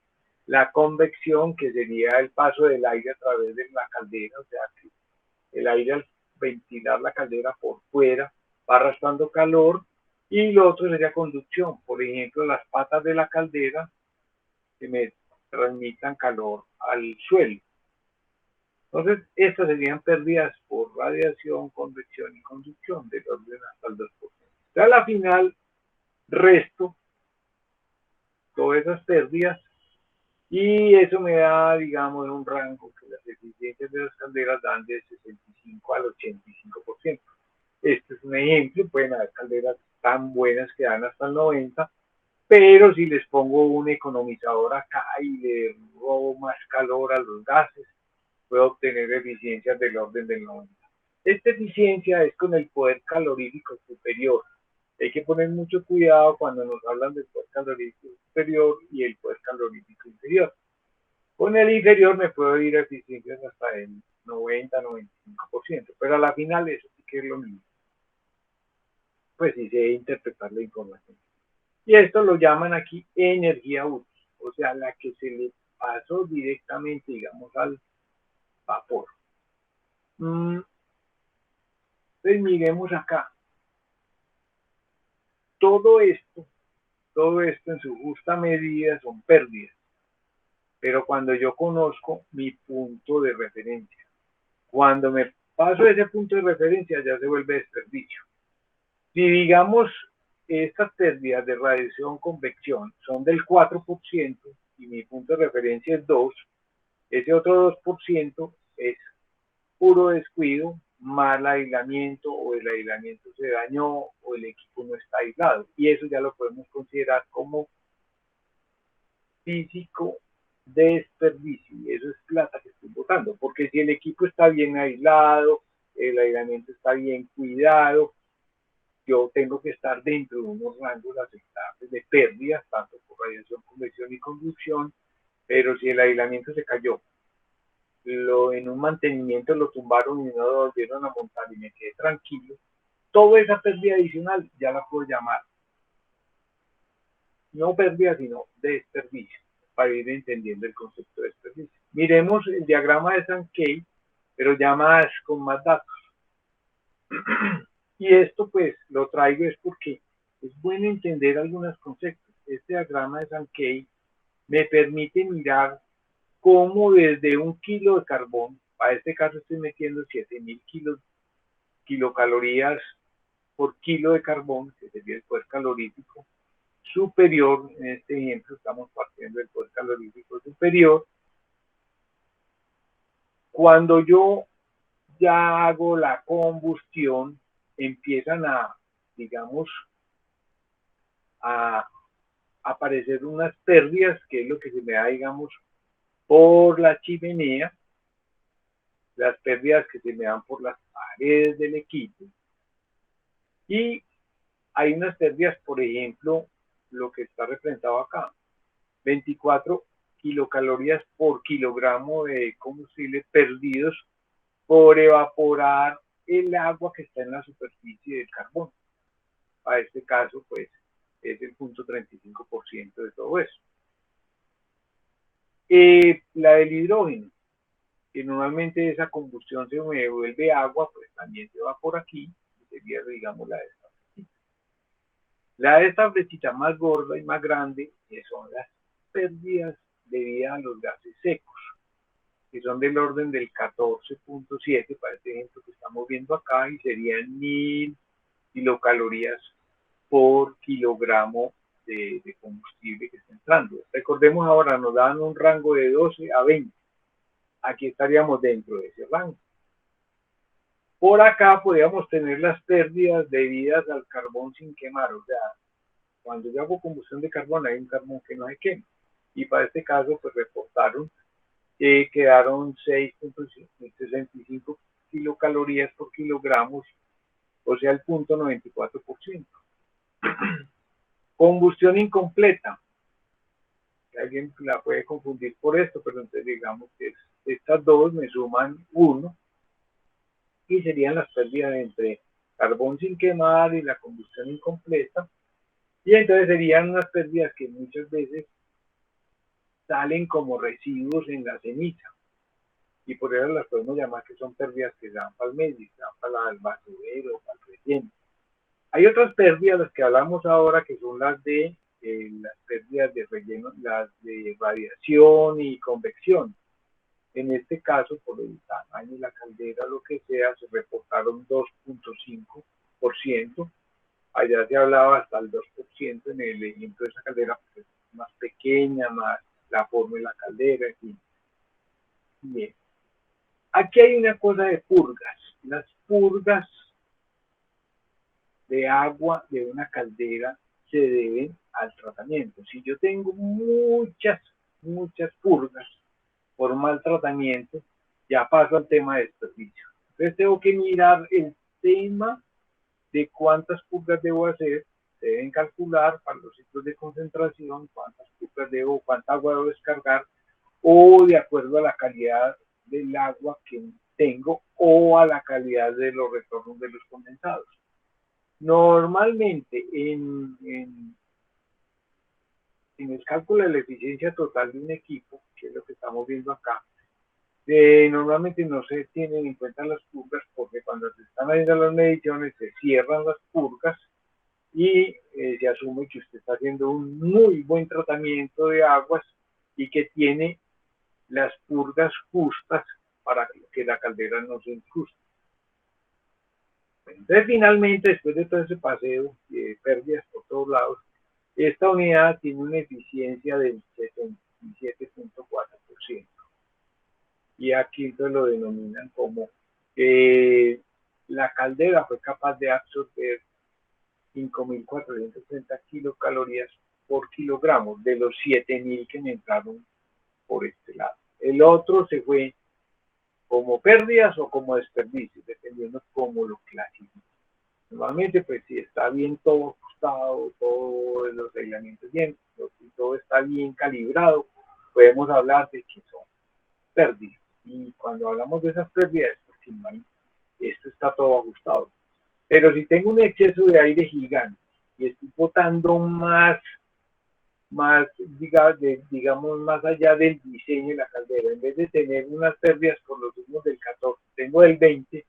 la convección, que sería el paso del aire a través de la caldera, o sea que el aire al ventilar la caldera por fuera va arrastrando calor, y lo otro sería conducción, por ejemplo, las patas de la caldera que me transmitan calor al suelo. Entonces, estas serían pérdidas por radiación, convección y conducción del orden hasta el 2%. Ya a la final, resto todas esas pérdidas y eso me da, digamos, un rango que las eficiencias de las calderas dan de 65 al 85%. Este es un ejemplo, pueden haber calderas tan buenas que dan hasta el 90%, pero si les pongo un economizador acá y le robo más calor a los gases, puedo obtener eficiencias del orden del 90%. Esta eficiencia es con el poder calorífico superior. Hay que poner mucho cuidado cuando nos hablan del poder calorífico superior y el poder calorífico inferior. Con el inferior me puedo ir a eficiencias hasta el 90-95%, pero a la final eso sí que es lo mismo. Pues sí sé interpretar la información. Y esto lo llaman aquí energía útil, o sea, la que se le pasó directamente, digamos, al vapor. Entonces miremos acá. Todo esto en su justa medida son pérdidas, pero cuando yo conozco mi punto de referencia, cuando me paso ese punto de referencia ya se vuelve desperdicio. Si digamos estas pérdidas de radiación convección son del 4% y mi punto de referencia es 2, ese otro 2% es puro descuido, mal aislamiento, o el aislamiento se dañó o el equipo no está aislado, y eso ya lo podemos considerar como físico desperdicio, y eso es plata que estoy botando, porque si el equipo está bien aislado, el aislamiento está bien cuidado, yo tengo que estar dentro de unos rangos aceptables de pérdidas, tanto por radiación, convección y conducción, pero si el aislamiento se cayó, en un mantenimiento lo tumbaron y no lo volvieron a montar y me quedé tranquilo, toda esa pérdida adicional ya la puedo llamar no pérdida, sino desperdicio, para ir entendiendo el concepto de desperdicio. Miremos el diagrama de Sankey, pero ya más con más datos. Y esto pues lo traigo es porque es bueno entender algunos conceptos. Este diagrama de Sankey me permite mirar cómo desde 1 kilo de carbón, para este caso estoy metiendo 7000 kilocalorías por kilo de carbón, que sería el poder calorífico superior. En este ejemplo estamos partiendo del poder calorífico superior. Cuando yo ya hago la combustión, empiezan a, digamos, a aparecer unas pérdidas, que es lo que se me da, digamos, por la chimenea, las pérdidas que se me dan por las paredes del equipo. Y hay unas pérdidas, por ejemplo, lo que está representado acá, 24 kilocalorías por kilogramo de combustible perdidos por evaporar el agua que está en la superficie del carbón. A este caso, pues, es el 0.35% de todo eso. La del hidrógeno, que normalmente esa combustión se me vuelve agua, pues también se va por aquí, sería, digamos, la de esta flechita. La de esta flechita más gorda y más grande, que son las pérdidas debidas a los gases secos, que son del orden del 14.7, para este ejemplo que estamos viendo acá, y serían 1000 kilocalorías por kilogramo de combustible que está entrando. Recordemos ahora, nos dan un rango de 12 a 20. Aquí estaríamos dentro de ese rango. Por acá podríamos tener las pérdidas debidas al carbón sin quemar, o sea, cuando yo hago combustión de carbón hay un carbón que no se quema. Y para este caso, pues reportaron que quedaron 6.65 kilocalorías por kilogramos, o sea, el 0.94%. Combustión incompleta. Alguien la puede confundir por esto, pero entonces digamos que estas dos me suman 1 y serían las pérdidas entre carbón sin quemar y la combustión incompleta. Y entonces serían unas pérdidas que muchas veces salen como residuos en la ceniza. Y por eso las podemos llamar que son pérdidas que se dan para el medio, se dan para el basurero, para el relleno. Hay otras pérdidas, las que hablamos ahora, que son las de las pérdidas de relleno, las de radiación y convección. En este caso, por el tamaño de la caldera, lo que sea, se reportaron 2.5%. Allá se hablaba hasta el 2% en el ejemplo de esa caldera, porque es más pequeña, más la forma de la caldera, en fin. Bien. Aquí hay una cosa de purgas. Las purgas de agua de una caldera se deben al tratamiento. Si yo tengo muchas purgas por mal tratamiento, ya paso al tema de desperdicio. Entonces tengo que mirar el tema de cuántas purgas debo hacer. Se deben calcular para los ciclos de concentración cuántas purgas debo, cuánta agua debo descargar, o de acuerdo a la calidad del agua que tengo o a la calidad de los retornos de los condensados. Normalmente en el cálculo de la eficiencia total de un equipo, que es lo que estamos viendo acá, normalmente no se tienen en cuenta las purgas, porque cuando se están haciendo las mediciones se cierran las purgas y se asume que usted está haciendo un muy buen tratamiento de aguas y que tiene las purgas justas para que la caldera no se incruste. Entonces, finalmente, después de todo ese paseo de pérdidas por todos lados, esta unidad tiene una eficiencia del 77.4%. Y aquí entonces lo denominan como la caldera fue capaz de absorber 5.430 kilocalorías por kilogramo de los 7.000 que me entraron por este lado. El otro se fue como pérdidas o como desperdicios, dependiendo cómo lo clasifique. Normalmente, pues si está bien todo ajustado, todos los reglamentos bien, si todo está bien calibrado, podemos hablar de que son pérdidas. Y cuando hablamos de esas pérdidas, porque esto está todo ajustado. Pero si tengo un exceso de aire gigante y estoy botando más digamos, más allá del diseño de la caldera, en vez de tener unas pérdidas por los signos del 14, tengo el 20,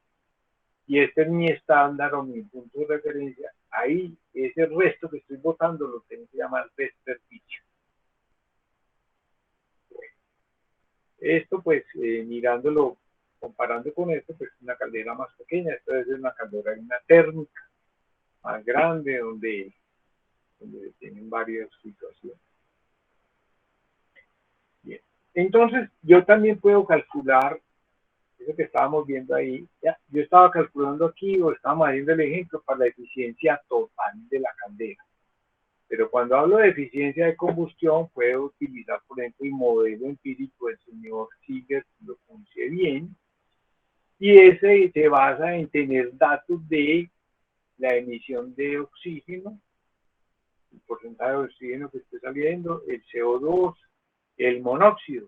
y este es mi estándar o mi punto de referencia, ahí ese resto que estoy botando lo tengo que llamar desperdicio. Bueno, esto pues mirándolo, comparando con esto, pues una caldera más pequeña, esta es una caldera una térmica más grande donde tienen varias situaciones. Bien. Entonces, yo también puedo calcular eso que estábamos viendo ahí. Ya, yo estaba calculando aquí o estábamos haciendo el ejemplo para la eficiencia total de la caldera. Pero cuando hablo de eficiencia de combustión, puedo utilizar, por ejemplo, el modelo empírico del señor Seeger, lo conoce bien, Y ese se basa en tener datos de la emisión de oxígeno, el porcentaje de oxígeno que esté saliendo, el CO2, el monóxido.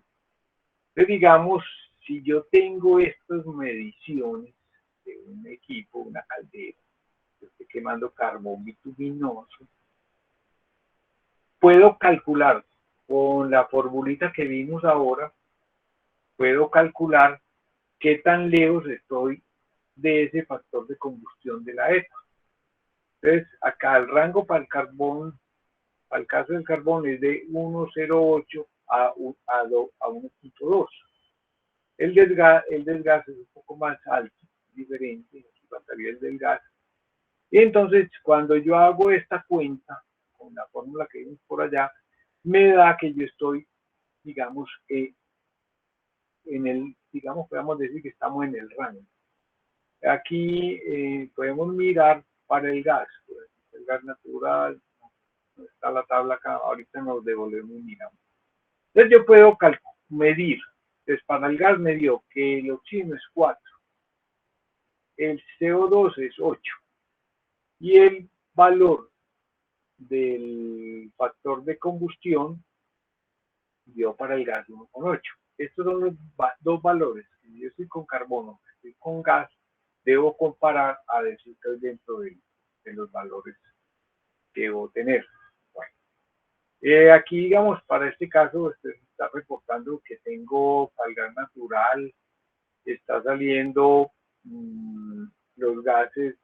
Entonces, digamos, si yo tengo estas mediciones de un equipo, una caldera, que esté quemando carbón bituminoso, puedo calcular con la formulita que vimos ahora, puedo calcular qué tan lejos estoy de ese factor de combustión de la EPA. Entonces, acá el rango para el carbón, para el caso del carbón, es de 1,08 a 1,2. El desgaste es un poco más alto, diferente, aquí faltaría el desgaste. Y entonces, cuando yo hago esta cuenta, con la fórmula que vimos por allá, me da que yo estoy, digamos, podemos decir que estamos en el rango. Aquí podemos mirar para el gas natural, no está la tabla acá, ahorita nos devolvemos y miramos. Entonces yo puedo medir, entonces para el gas me dio que el oxígeno es 4, el CO2 es 8 y el valor del factor de combustión dio para el gas 1,8. Estos son los dos valores. Si yo estoy con carbono, estoy con gas, debo comparar a ver si estoy dentro de los valores que debo tener. Bueno, aquí, digamos, para este caso, está reportando que tengo para el gas natural, está saliendo los gases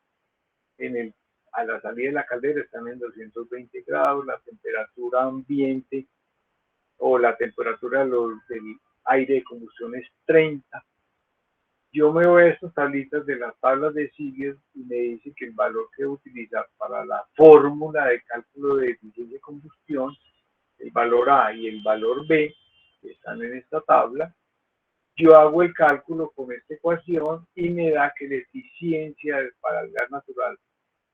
a la salida de la caldera están en 220 grados, la temperatura ambiente o la temperatura del aire de combustión es 30. Yo me voy a estas tablitas de las tablas de Siemens y me dice que el valor que debo utilizar para la fórmula de cálculo de eficiencia de combustión, el valor A y el valor B, que están en esta tabla, yo hago el cálculo con esta ecuación y me da que la eficiencia para el gas natural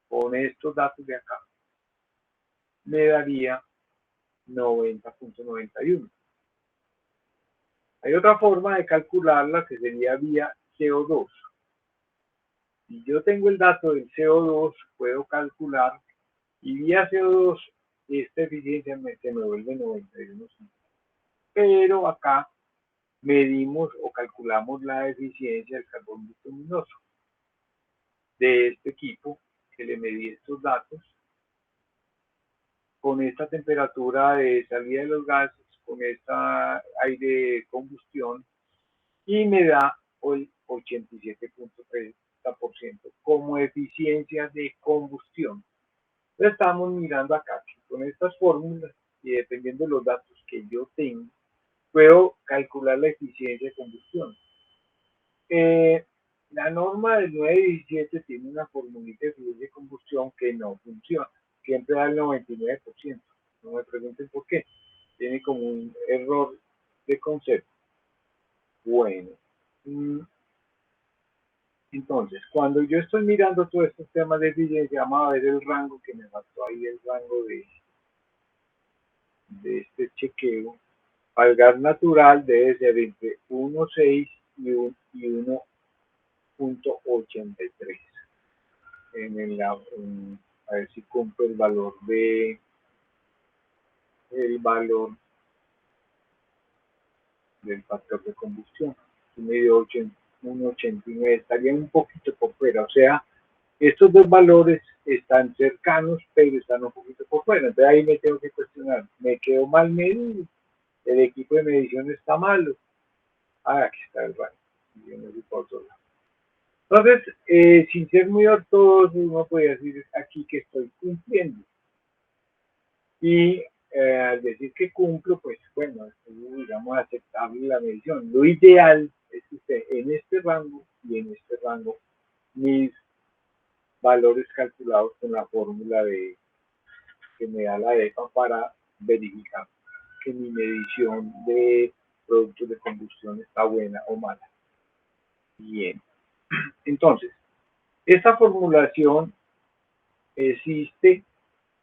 con estos datos de acá me daría 90,91. Hay otra forma de calcularla que sería vía CO2. Si yo tengo el dato del CO2, puedo calcular y vía CO2 esta eficiencia se me vuelve 91. Pero acá medimos o calculamos la eficiencia del carbón bituminoso de este equipo que le medí estos datos con esta temperatura de salida de los gases, con esta aire de combustión y me da el 87,30% como eficiencia de combustión. Entonces estamos mirando acá que con estas fórmulas y dependiendo de los datos que yo tengo, puedo calcular la eficiencia de combustión. La norma del 917 tiene una formulita de eficiencia de combustión que no funciona. Siempre da el 99%. No me pregunten por qué. Tiene como un error de concepto. Bueno. Entonces, cuando yo estoy mirando todos estos temas de eficiencia, vamos a ver el rango que me faltó ahí, el rango de este chequeo. Al gas natural debe ser entre 1,6 y 1,83. A ver si cumple el valor del factor de combustión. Medio 1,89, estaría un poquito por fuera. O sea, estos dos valores están cercanos, pero están un poquito por fuera. Entonces ahí me tengo que cuestionar, ¿me quedó mal medido? ¿El equipo de medición está malo? Aquí está el rango. Yo no sé por otro lado. Entonces, sin ser muy ortodoxo, uno podría decir aquí que estoy cumpliendo. Y al decir que cumplo, pues bueno, es, digamos, aceptable la medición. Lo ideal es que usted en este rango y en este rango, mis valores calculados con la fórmula que me da la EPA para verificar que mi medición de productos de combustión está buena o mala. Bien. Entonces, esta formulación existe,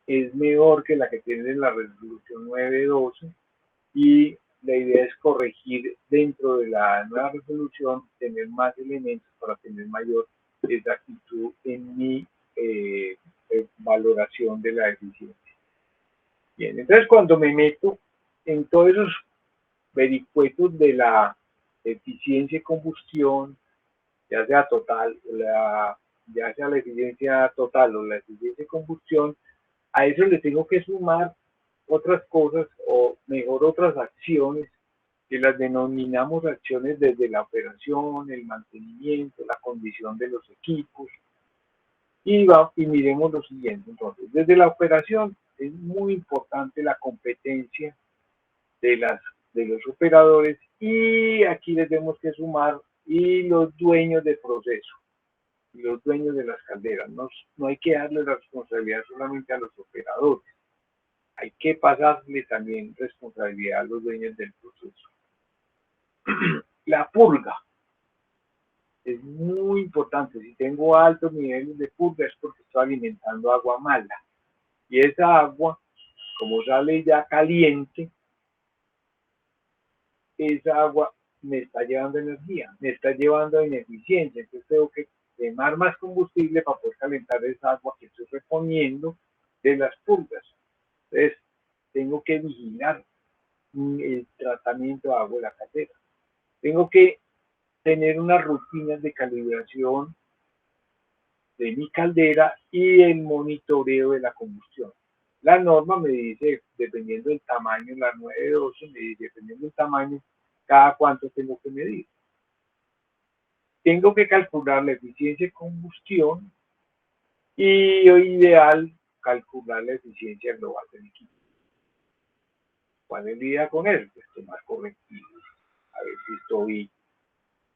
es mejor que la que tiene la resolución 912 y la idea es corregir dentro de la nueva resolución, tener más elementos para tener mayor exactitud en mi valoración de la eficiencia. Bien, entonces cuando me meto en todos esos vericuetos de la eficiencia de combustión, ya sea total, ya sea la eficiencia total o la eficiencia de combustión, a eso le tengo que sumar otras cosas, o mejor otras acciones, que las denominamos acciones desde la operación, el mantenimiento, la condición de los equipos. Y miremos lo siguiente, entonces, desde la operación es muy importante la competencia de los operadores, y aquí les tenemos que sumar y los dueños del proceso, y los dueños de las calderas. No hay que darle la responsabilidad solamente a los operadores, hay que pasarle también responsabilidad a los dueños del proceso. La purga es muy importante. Si tengo altos niveles de purga es porque estoy alimentando agua mala, y esa agua, como sale ya caliente, esa agua me está llevando energía, me está llevando ineficiencia. Entonces tengo que quemar más combustible para poder calentar esa agua que estoy reponiendo de las purgas. Entonces tengo que vigilar el tratamiento de agua de la caldera. Tengo que tener unas rutinas de calibración de mi caldera y el monitoreo de la combustión. La norma me dice, dependiendo del tamaño, la 912 me dice, dependiendo del tamaño, cada cuánto tengo que medir. Tengo que calcular la eficiencia de combustión y lo ideal, calcular la eficiencia global del equipo. ¿Cuál es la idea con eso? Pues tomar correctivos, a ver si estoy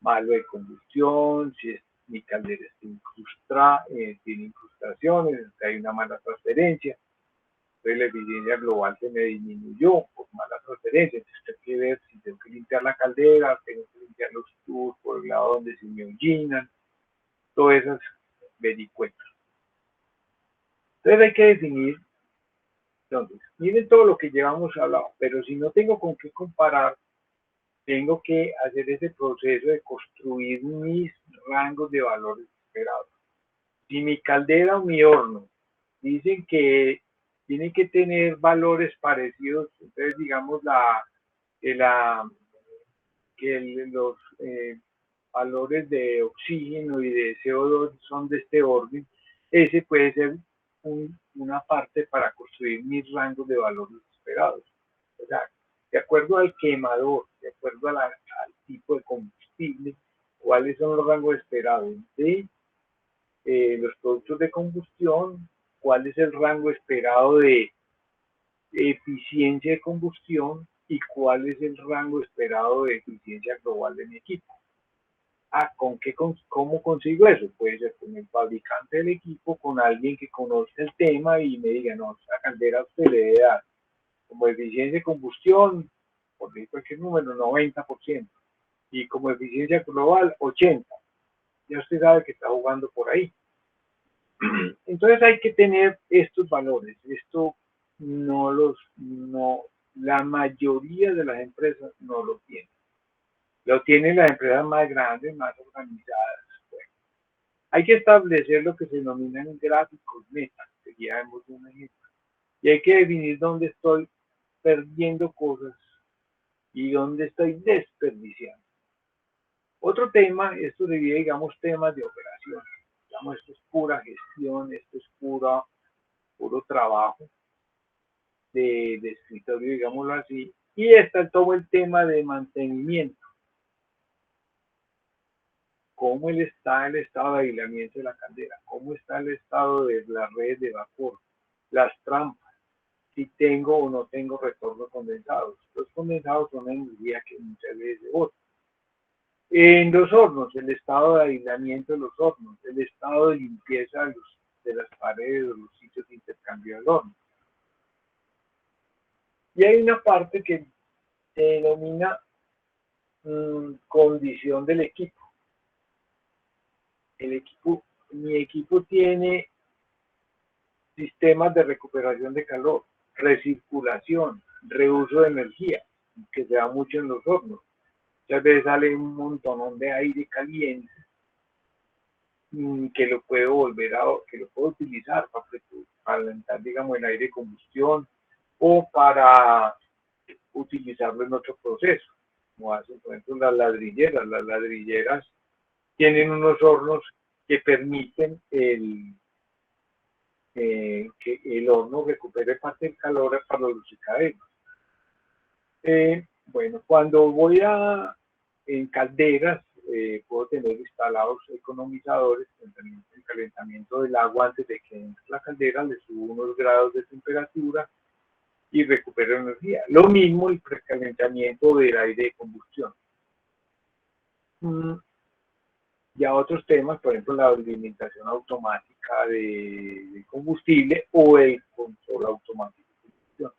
malo de combustión, si mi caldera tiene incrustaciones, si hay una mala transferencia. Entonces la eficiencia global se me disminuyó por mala transferencia. Entonces tengo que ver si tengo que limpiar la caldera, tengo que limpiar los tubos por el lado donde se me ahollinan, todas esas vericuetas. Entonces hay que definir. Entonces, miren todo lo que llevamos hablado, pero si no tengo con qué comparar, tengo que hacer ese proceso de construir mis rangos de valores esperados. Si mi caldera o mi horno dicen que tienen que tener valores parecidos, entonces digamos los valores de oxígeno y de CO2 son de este orden, ese puede ser una parte para construir mis rangos de valores esperados. O sea, de acuerdo al quemador, de acuerdo al tipo de combustible, cuáles son los rangos esperados de los productos de combustión, cuál es el rango esperado de eficiencia de combustión y cuál es el rango esperado de eficiencia global de mi equipo. ¿Cómo consigo eso? Puede ser con el fabricante del equipo, con alguien que conoce el tema y me diga, no, esta caldera usted le debe dar como eficiencia de combustión, por decir cualquier número, 90%, y como eficiencia global, 80%. Ya usted sabe que está jugando por ahí. Entonces hay que tener estos valores. Esto la mayoría de las empresas no lo tienen. Lo tienen las empresas más grandes, más organizadas. Bueno, hay que establecer lo que se denominan gráficos meta, que ya vemos un ejemplo. Y hay que definir dónde estoy perdiendo cosas y dónde estoy desperdiciando. Otro tema, esto sería, digamos, temas de operación. Digamos, esto es pura gestión, esto es puro trabajo de escritorio, digámoslo así. Y está todo el tema de mantenimiento. ¿Cómo está el estado de aislamiento de la caldera? ¿Cómo está el estado de la red de vapor? Las trampas. Si tengo o no tengo retornos condensados. Los condensados son energía que muchas veces se bota. En los hornos, el estado de aislamiento de los hornos, el estado de limpieza de las paredes o los sitios de intercambio del horno. Y hay una parte que se denomina condición del equipo. Mi equipo tiene sistemas de recuperación de calor, recirculación, reuso de energía. que se da mucho en los hornos. Muchas veces sale un montón de aire caliente que lo puedo utilizar para calentar, digamos, el aire de combustión o para utilizarlo en otro proceso, como hacen, por ejemplo, las ladrilleras. Las ladrilleras tienen unos hornos que permiten que el horno recupere parte del calor para los lubricantes. Bueno, cuando voy en calderas, puedo tener instalados economizadores, el calentamiento del agua antes de que entre la caldera, le subo unos grados de temperatura y recupero energía. Lo mismo el precalentamiento del aire de combustión. Ya otros temas, por ejemplo, la alimentación automática de combustible o el control automático de combustión.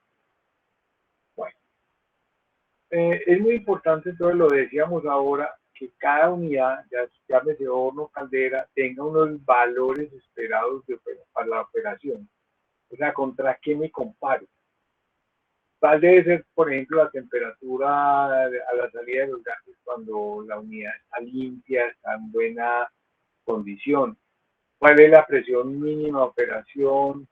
Bueno, es muy importante, entonces lo decíamos ahora, que cada unidad, ya llámese horno, caldera, tenga unos valores esperados para la operación. O sea, ¿contra qué me comparo? ¿Cuál debe ser, por ejemplo, la temperatura a la salida de los gases cuando la unidad está limpia, está en buena condición? ¿Cuál es la presión mínima de operación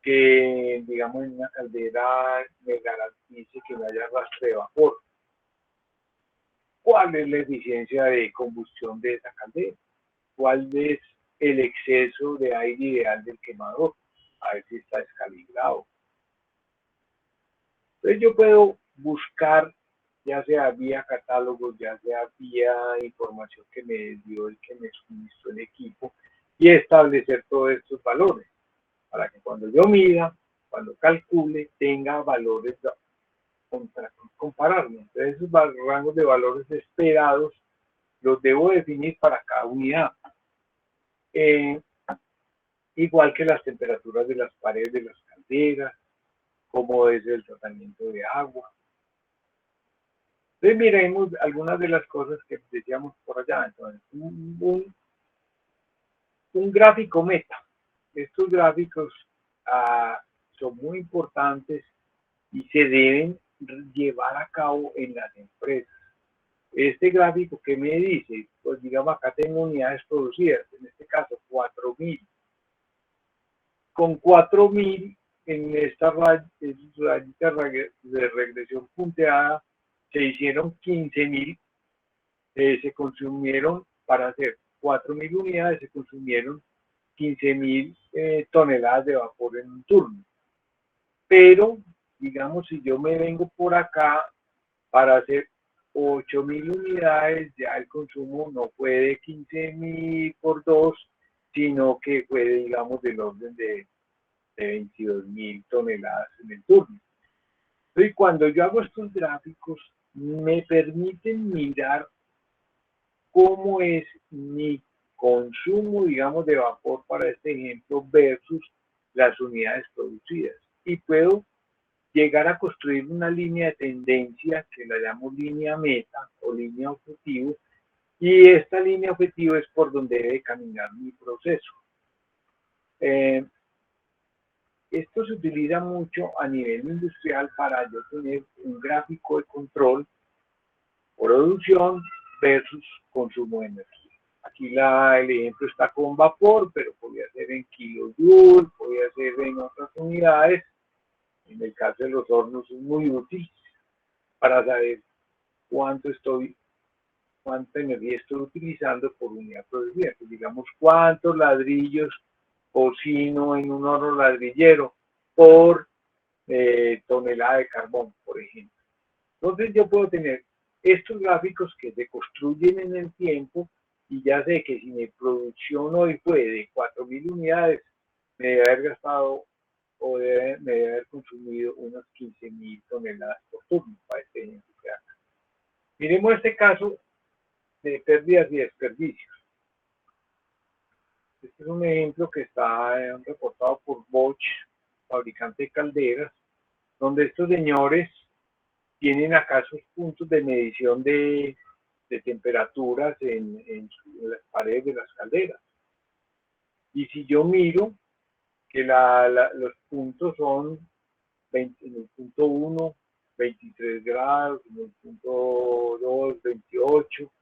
que, digamos, en una caldera me garantice que no haya arrastre de vapor? ¿Cuál es la eficiencia de combustión de esa caldera? ¿Cuál es el exceso de aire ideal del quemador? A ver si está descalibrado. Entonces yo puedo buscar, ya sea vía catálogos, ya sea vía información que me dio el que me suministró el equipo, y establecer todos estos valores, para que cuando yo mida, cuando calcule, tenga valores contra compararme. Entonces esos rangos de valores esperados los debo definir para cada unidad. Igual que las temperaturas de las paredes de las calderas, cómo es el tratamiento de agua. Entonces miremos algunas de las cosas que decíamos por allá. Entonces, un gráfico meta. Estos gráficos son muy importantes y se deben llevar a cabo en las empresas. Este gráfico, ¿qué me dice? Pues digamos, acá tengo unidades producidas, en este caso 4.000. Con 4.000 en esta rayita de regresión punteada se hicieron 15.000, se consumieron, para hacer 4.000 unidades, se consumieron 15.000 toneladas de vapor en un turno. Pero, digamos, si yo me vengo por acá para hacer 8.000 unidades, ya el consumo no fue de 15.000 por 2, sino que fue, digamos, del orden de 22.000 toneladas en el turno. Entonces, cuando yo hago estos gráficos, me permiten mirar cómo es mi consumo, digamos, de vapor para este ejemplo versus las unidades producidas. Y puedo llegar a construir una línea de tendencia que la llamo línea meta o línea objetivo, y esta línea objetivo es por donde debe caminar mi proceso. Esto se utiliza mucho a nivel industrial para yo tener un gráfico de control, producción versus consumo de energía. Aquí el ejemplo está con vapor, pero podría ser en kilojoules, podría ser en otras unidades. En el caso de los hornos es muy útil para saber cuánta energía estoy utilizando por unidad producida. Pues digamos, cuántos ladrillos cocino en un horno ladrillero por tonelada de carbón, por ejemplo. Entonces yo puedo tener estos gráficos que se construyen en el tiempo y ya sé que si mi producción hoy fue de 4.000 unidades, me debe haber gastado o me debe haber consumido unas 15.000 toneladas por turno, para este ejemplo que acá. Miremos este caso de pérdidas y desperdicios. Este es un ejemplo que está reportado por Bosch, fabricante de calderas, donde estos señores tienen acá sus puntos de medición de temperaturas en las paredes de las calderas. Y si yo miro que los puntos son en el punto 1 23 grados, en el punto 2, 28,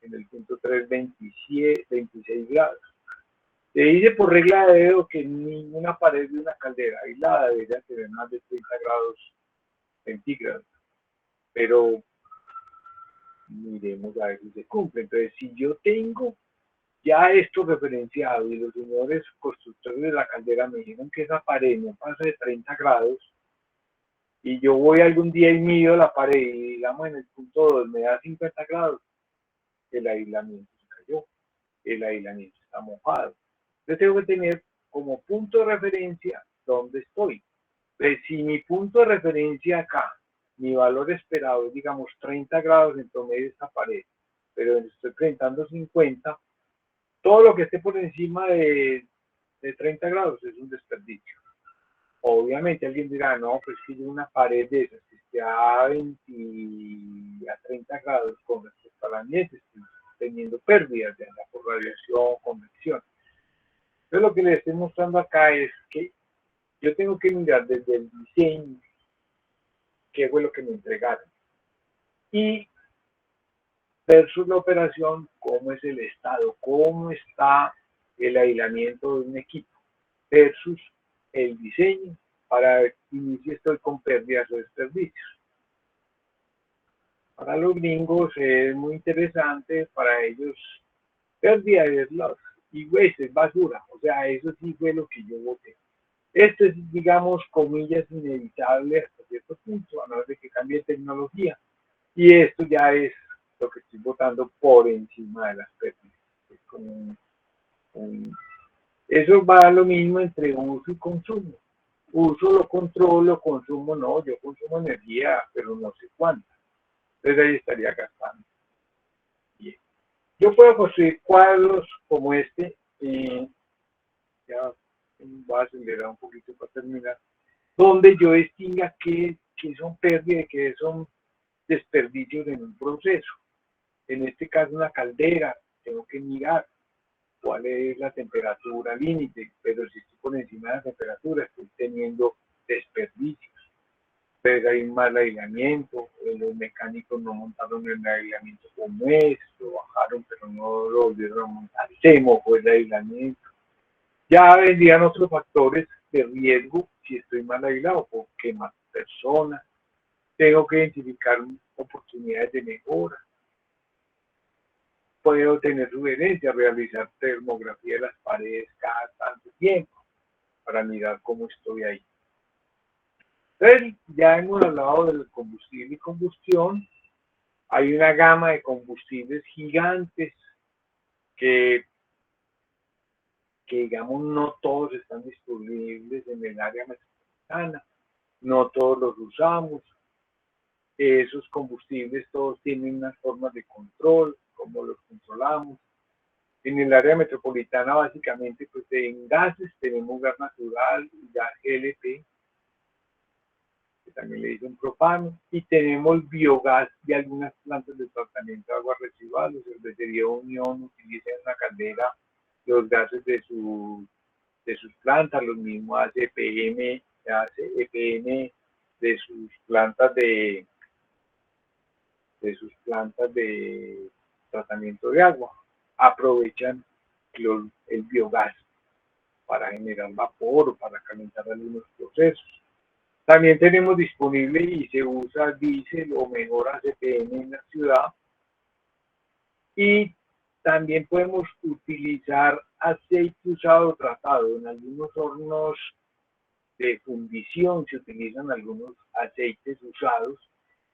en el punto 3, 27, 26 grados. Se dice por regla de dedo que ninguna pared de una caldera aislada debería tener más de 30 grados centígrados, pero miremos a ver si se cumple. Entonces, si yo tengo ya esto referenciado y los señores constructores de la caldera me dijeron que esa pared no pasa de 30 grados, y yo voy algún día y mido la pared y digamos en el punto 2 me da 50 grados, el aislamiento se cayó, el aislamiento está mojado. Entonces tengo que tener como punto de referencia dónde estoy. Entonces, si mi punto de referencia acá, mi valor esperado es, digamos, 30 grados en promedio de esta pared, pero estoy presentando 50, todo lo que esté por encima de 30 grados es un desperdicio. Obviamente alguien dirá, no, pues si una pared de esas que esté a 20, a 30 grados con respecto al ambiente, estoy teniendo pérdidas ya sea por radiación, convección. Entonces lo que les estoy mostrando acá es que yo tengo que mirar desde el diseño qué fue lo que me entregaron y versus la operación, cómo es el estado, cómo está el aislamiento de un equipo versus el diseño para ver si estoy con pérdidas o desperdicios. Para los gringos es muy interesante, para ellos pérdida es loss y waste es basura, o sea, eso sí fue lo que yo voté. Esto es, digamos, comillas, inevitable hasta cierto punto, a no ser de que cambie tecnología, y esto ya es lo que estoy votando por encima de las pérdidas. Es como eso va a lo mismo entre uso y consumo. Uso lo controlo, consumo no, yo consumo energía, pero no sé cuánta. Entonces ahí estaría gastando. Bien. Yo puedo construir cuadros como este, ya voy a acelerar un poquito para terminar, donde yo distinga qué son pérdidas y qué son desperdicios en un proceso. En este caso una caldera, tengo que mirar cuál es la temperatura límite, pero si estoy por encima de la temperatura estoy teniendo desperdicios. Entonces hay un mal aislamiento, los mecánicos no montaron el aislamiento como es, lo bajaron pero no lo volvieron a montar, se mojó el aislamiento. Ya vendrían otros factores de riesgo si estoy mal aislado, porque más personas, tengo que identificar oportunidades de mejora. Puedo tener sugerencias, realizar termografía de las paredes cada tanto tiempo para mirar cómo estoy ahí. Entonces, ya hemos hablado del combustible y combustión. Hay una gama de combustibles gigantes que digamos no todos están disponibles en el área metropolitana, no todos los usamos. Esos combustibles todos tienen unas formas de control, cómo los controlamos. En el área metropolitana básicamente pues en gases tenemos gas natural y gas GLP, que también le dicen propano, y tenemos biogás de algunas plantas de tratamiento de aguas residuales. Cervecería Unión utiliza en una caldera los gases de sus plantas, los mismos hace EPM de sus plantas de tratamiento de agua. Aprovechan el biogás para generar vapor o para calentar algunos procesos. También tenemos disponible y se usa diésel o mejor ACPM en la ciudad. Y también podemos utilizar aceite usado tratado. En algunos hornos de fundición se utilizan algunos aceites usados,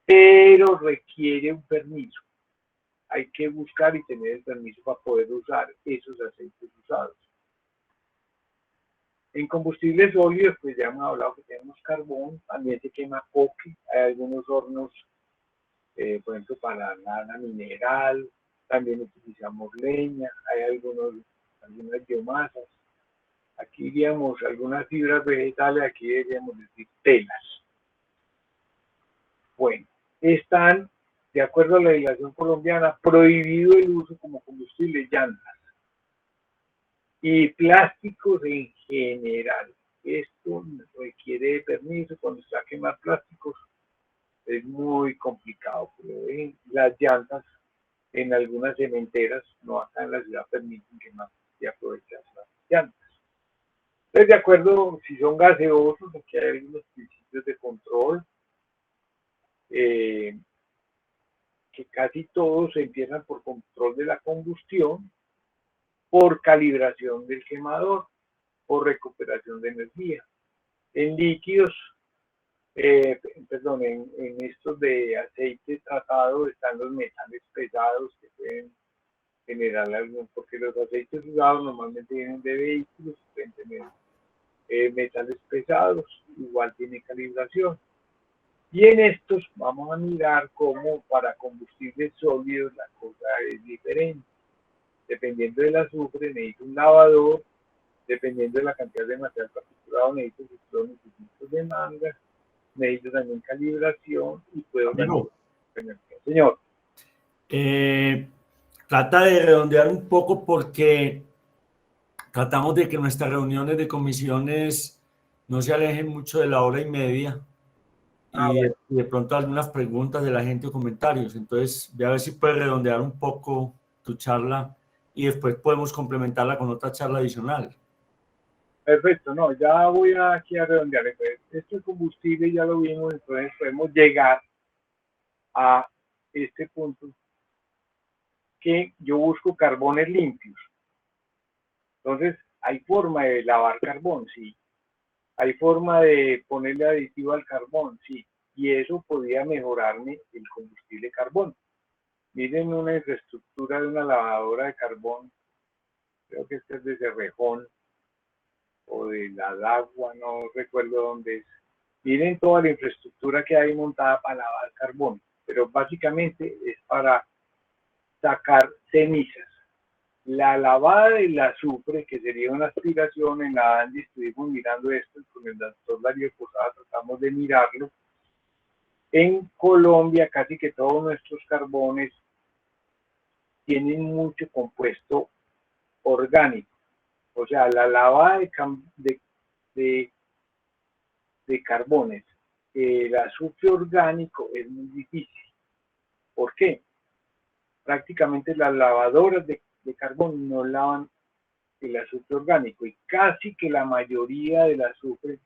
pero requiere un permiso. Hay que buscar y tener el permiso para poder usar esos aceites usados. En combustibles sólidos, pues ya hemos hablado que tenemos carbón, también se quema coque, hay algunos hornos, por ejemplo, para lana mineral, también utilizamos leña, hay algunas biomasas. Aquí diríamos algunas fibras vegetales, aquí deberíamos decir telas. Bueno, están, de acuerdo a la legislación colombiana, prohibido el uso como combustible llantas y plásticos en general. Esto requiere permiso cuando se va a quemar plásticos. es muy complicado. Pero las llantas en algunas cementeras, no acá en la ciudad, permiten que más se aprovechen las llantas. Entonces, de acuerdo, si son gaseosos, aquí hay algunos principios de control, que casi todos empiezan por control de la combustión, por calibración del quemador, por recuperación de energía. En líquidos, en estos de aceite tratado están los metales pesados que pueden generar algún, porque los aceites usados normalmente vienen de vehículos, pueden tener metales pesados, igual tiene calibración. Y en estos vamos a mirar cómo para combustibles sólidos la cosa es diferente. Dependiendo del azufre necesito un lavador, dependiendo de la cantidad de material particulado necesito ciclones y filtros de mangas, necesito también calibración y puedo Amigo, señor. Trata de redondear un poco porque tratamos de que nuestras reuniones de comisiones no se alejen mucho de la hora y media y Bueno. de pronto algunas preguntas de la gente o comentarios. Entonces, voy a ver si puedes redondear un poco tu charla y después podemos complementarla con otra charla adicional. Perfecto, no, ya voy aquí a redondear. Este combustible ya lo vimos, entonces podemos llegar a este punto que yo busco carbones limpios. Entonces, hay forma de lavar carbón, sí. Hay forma de ponerle aditivo al carbón, sí. Y eso podría mejorarme el combustible carbón. Miren una infraestructura de una lavadora de carbón, creo que esta es de Cerrejón o de la Dagua, no recuerdo dónde es. Miren toda la infraestructura que hay montada para lavar carbón, pero básicamente es para sacar cenizas. La lavada del azufre, que sería una aspiración, en la ANDI estuvimos mirando esto, con el doctor Darío Posada tratamos de mirarlo. En Colombia casi que todos nuestros carbones tienen mucho compuesto orgánico. O sea, la lavada de carbones, el azufre orgánico es muy difícil. ¿Por qué? Prácticamente las lavadoras de carbón no lavan el azufre orgánico y casi que la mayoría del azufre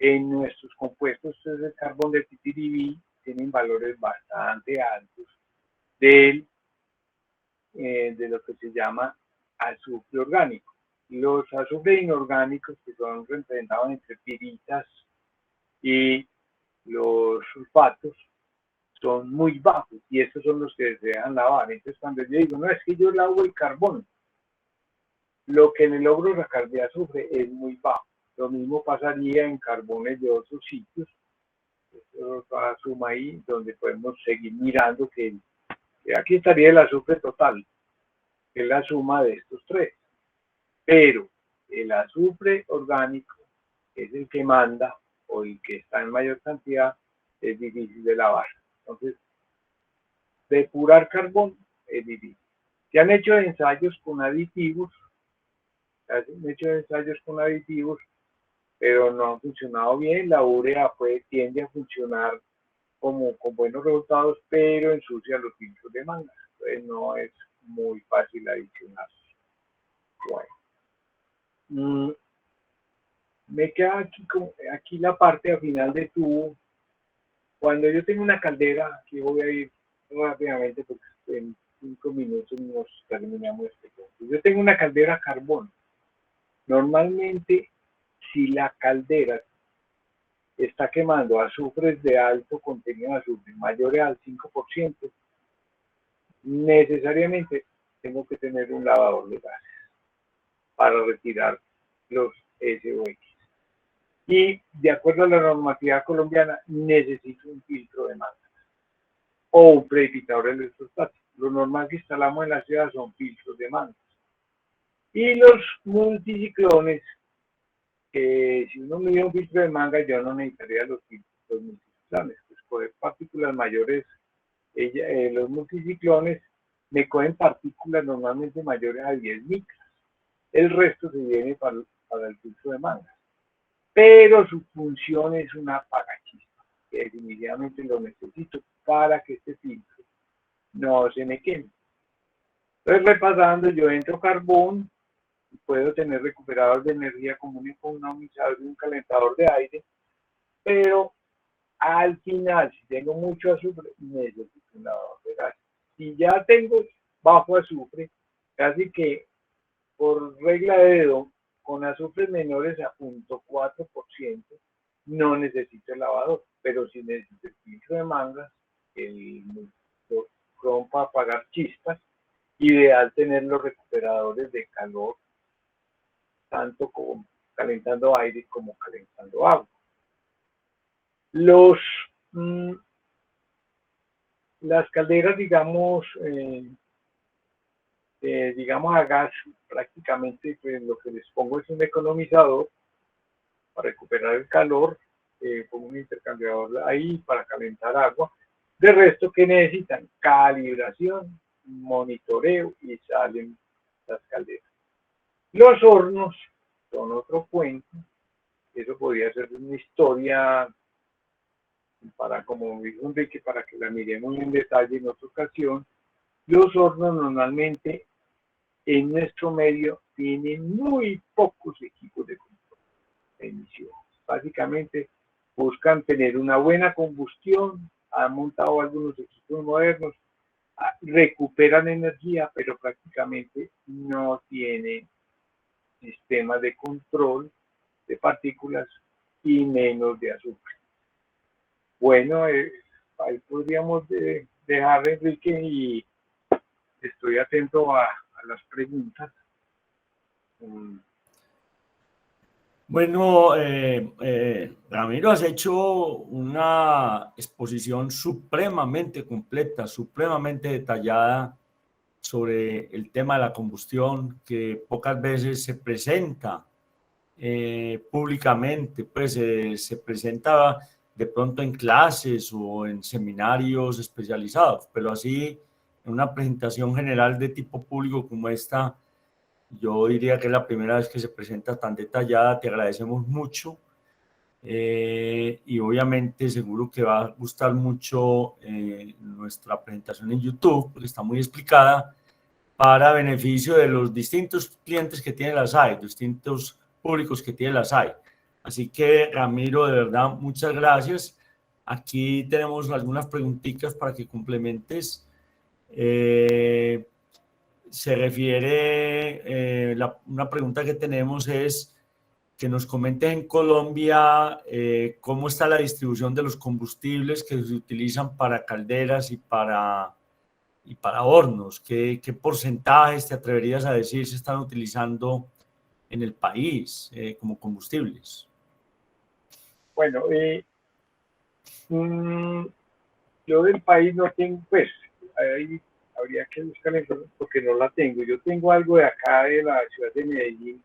en nuestros compuestos de carbón de titiribí tienen valores bastante altos de lo que se llama azufre orgánico. Los azufres inorgánicos, que son representados entre piritas y los sulfatos, son muy bajos y estos son los que se dejan lavar. Entonces, cuando yo digo, no, es que yo lavo el carbón, lo que me logro sacar de azufre es muy bajo. Lo mismo pasaría en carbones de otros sitios. Esto suma ahí, donde podemos seguir mirando que aquí estaría el azufre total, que es la suma de estos tres. Pero el azufre orgánico, que es el que manda o el que está en mayor cantidad, es difícil de lavar. Entonces, depurar carbón es difícil. Se han hecho ensayos con aditivos, pero no han funcionado bien. La urea tiende a funcionar con buenos resultados, pero ensucia los filtros de mangas. Entonces no es muy fácil adicionar. Bueno. Me queda aquí la parte al final de tubo. Cuando yo tengo una caldera, aquí voy a ir rápidamente porque en 5 minutos nos terminamos este punto. Yo tengo una caldera a carbón. Normalmente, si la caldera está quemando azufres de alto contenido de azufre, mayores al 5%, necesariamente tengo que tener un lavador de gases para retirar los SOX. Y de acuerdo a la normatividad colombiana, necesito un filtro de mangas o un precipitador electrostático. Lo normal que instalamos en la ciudad son filtros de mangas. Y los multiciclones, si uno mide un filtro de manga, yo no necesitaría los multiciclones. Pues coger partículas mayores, los multiciclones me cogen partículas normalmente mayores a 10 micras. El resto se viene para el filtro de mangas. Pero su función es una apagachispa. que definitivamente lo necesito para que este filtro no se me queme. Entonces, repasando, yo entro carbón, puedo tener recuperador de energía como un economizador y un calentador de aire, pero al final, si tengo mucho azufre, necesito un lavador de gas. Si ya tengo bajo azufre, casi que por regla de dedo, con azufres menores a 0.4%, no necesito el lavador, pero si necesito el filtro de mangas, el chrome para apagar chispas, ideal tener los recuperadores de calor, tanto como calentando aire como calentando agua. Las calderas, digamos, a gas, prácticamente pues, lo que les pongo es un economizador para recuperar el calor, pongo un intercambiador ahí para calentar agua. De resto, ¿qué necesitan? Calibración, monitoreo y salen las calderas. Los hornos son otro cuento. Eso podría ser una historia para, como dijo Enrique, para que la miremos en detalle en otra ocasión. Los hornos normalmente en nuestro medio tienen muy pocos equipos de control de emisiones. Básicamente buscan tener una buena combustión, han montado algunos equipos modernos, recuperan energía, pero prácticamente no tienen sistemas de control de partículas y menos de azufre. Bueno, ahí podríamos dejar, Enrique, y estoy atento a las preguntas. Bueno, Ramiro, has hecho una exposición supremamente completa, supremamente detallada sobre el tema de la combustión, que pocas veces se presenta públicamente, pues se presenta de pronto en clases o en seminarios especializados, pero así en una presentación general de tipo público como esta, yo diría que es la primera vez que se presenta tan detallada. Te agradecemos mucho y obviamente seguro que va a gustar mucho nuestra presentación en YouTube, porque está muy explicada para beneficio de los distintos clientes que tiene la SAI, distintos públicos que tiene la SAI. Así que, Ramiro, de verdad, muchas gracias. Aquí tenemos algunas preguntitas para que complementes. Se refiere, una pregunta que tenemos es que nos comentes en Colombia cómo está la distribución de los combustibles que se utilizan para calderas y para hornos. ¿Qué porcentajes te atreverías a decir se están utilizando en el país como combustibles? Bueno, yo del país no tengo, pues, ahí habría que buscar la información porque no la tengo. Yo tengo algo de acá de la ciudad de Medellín,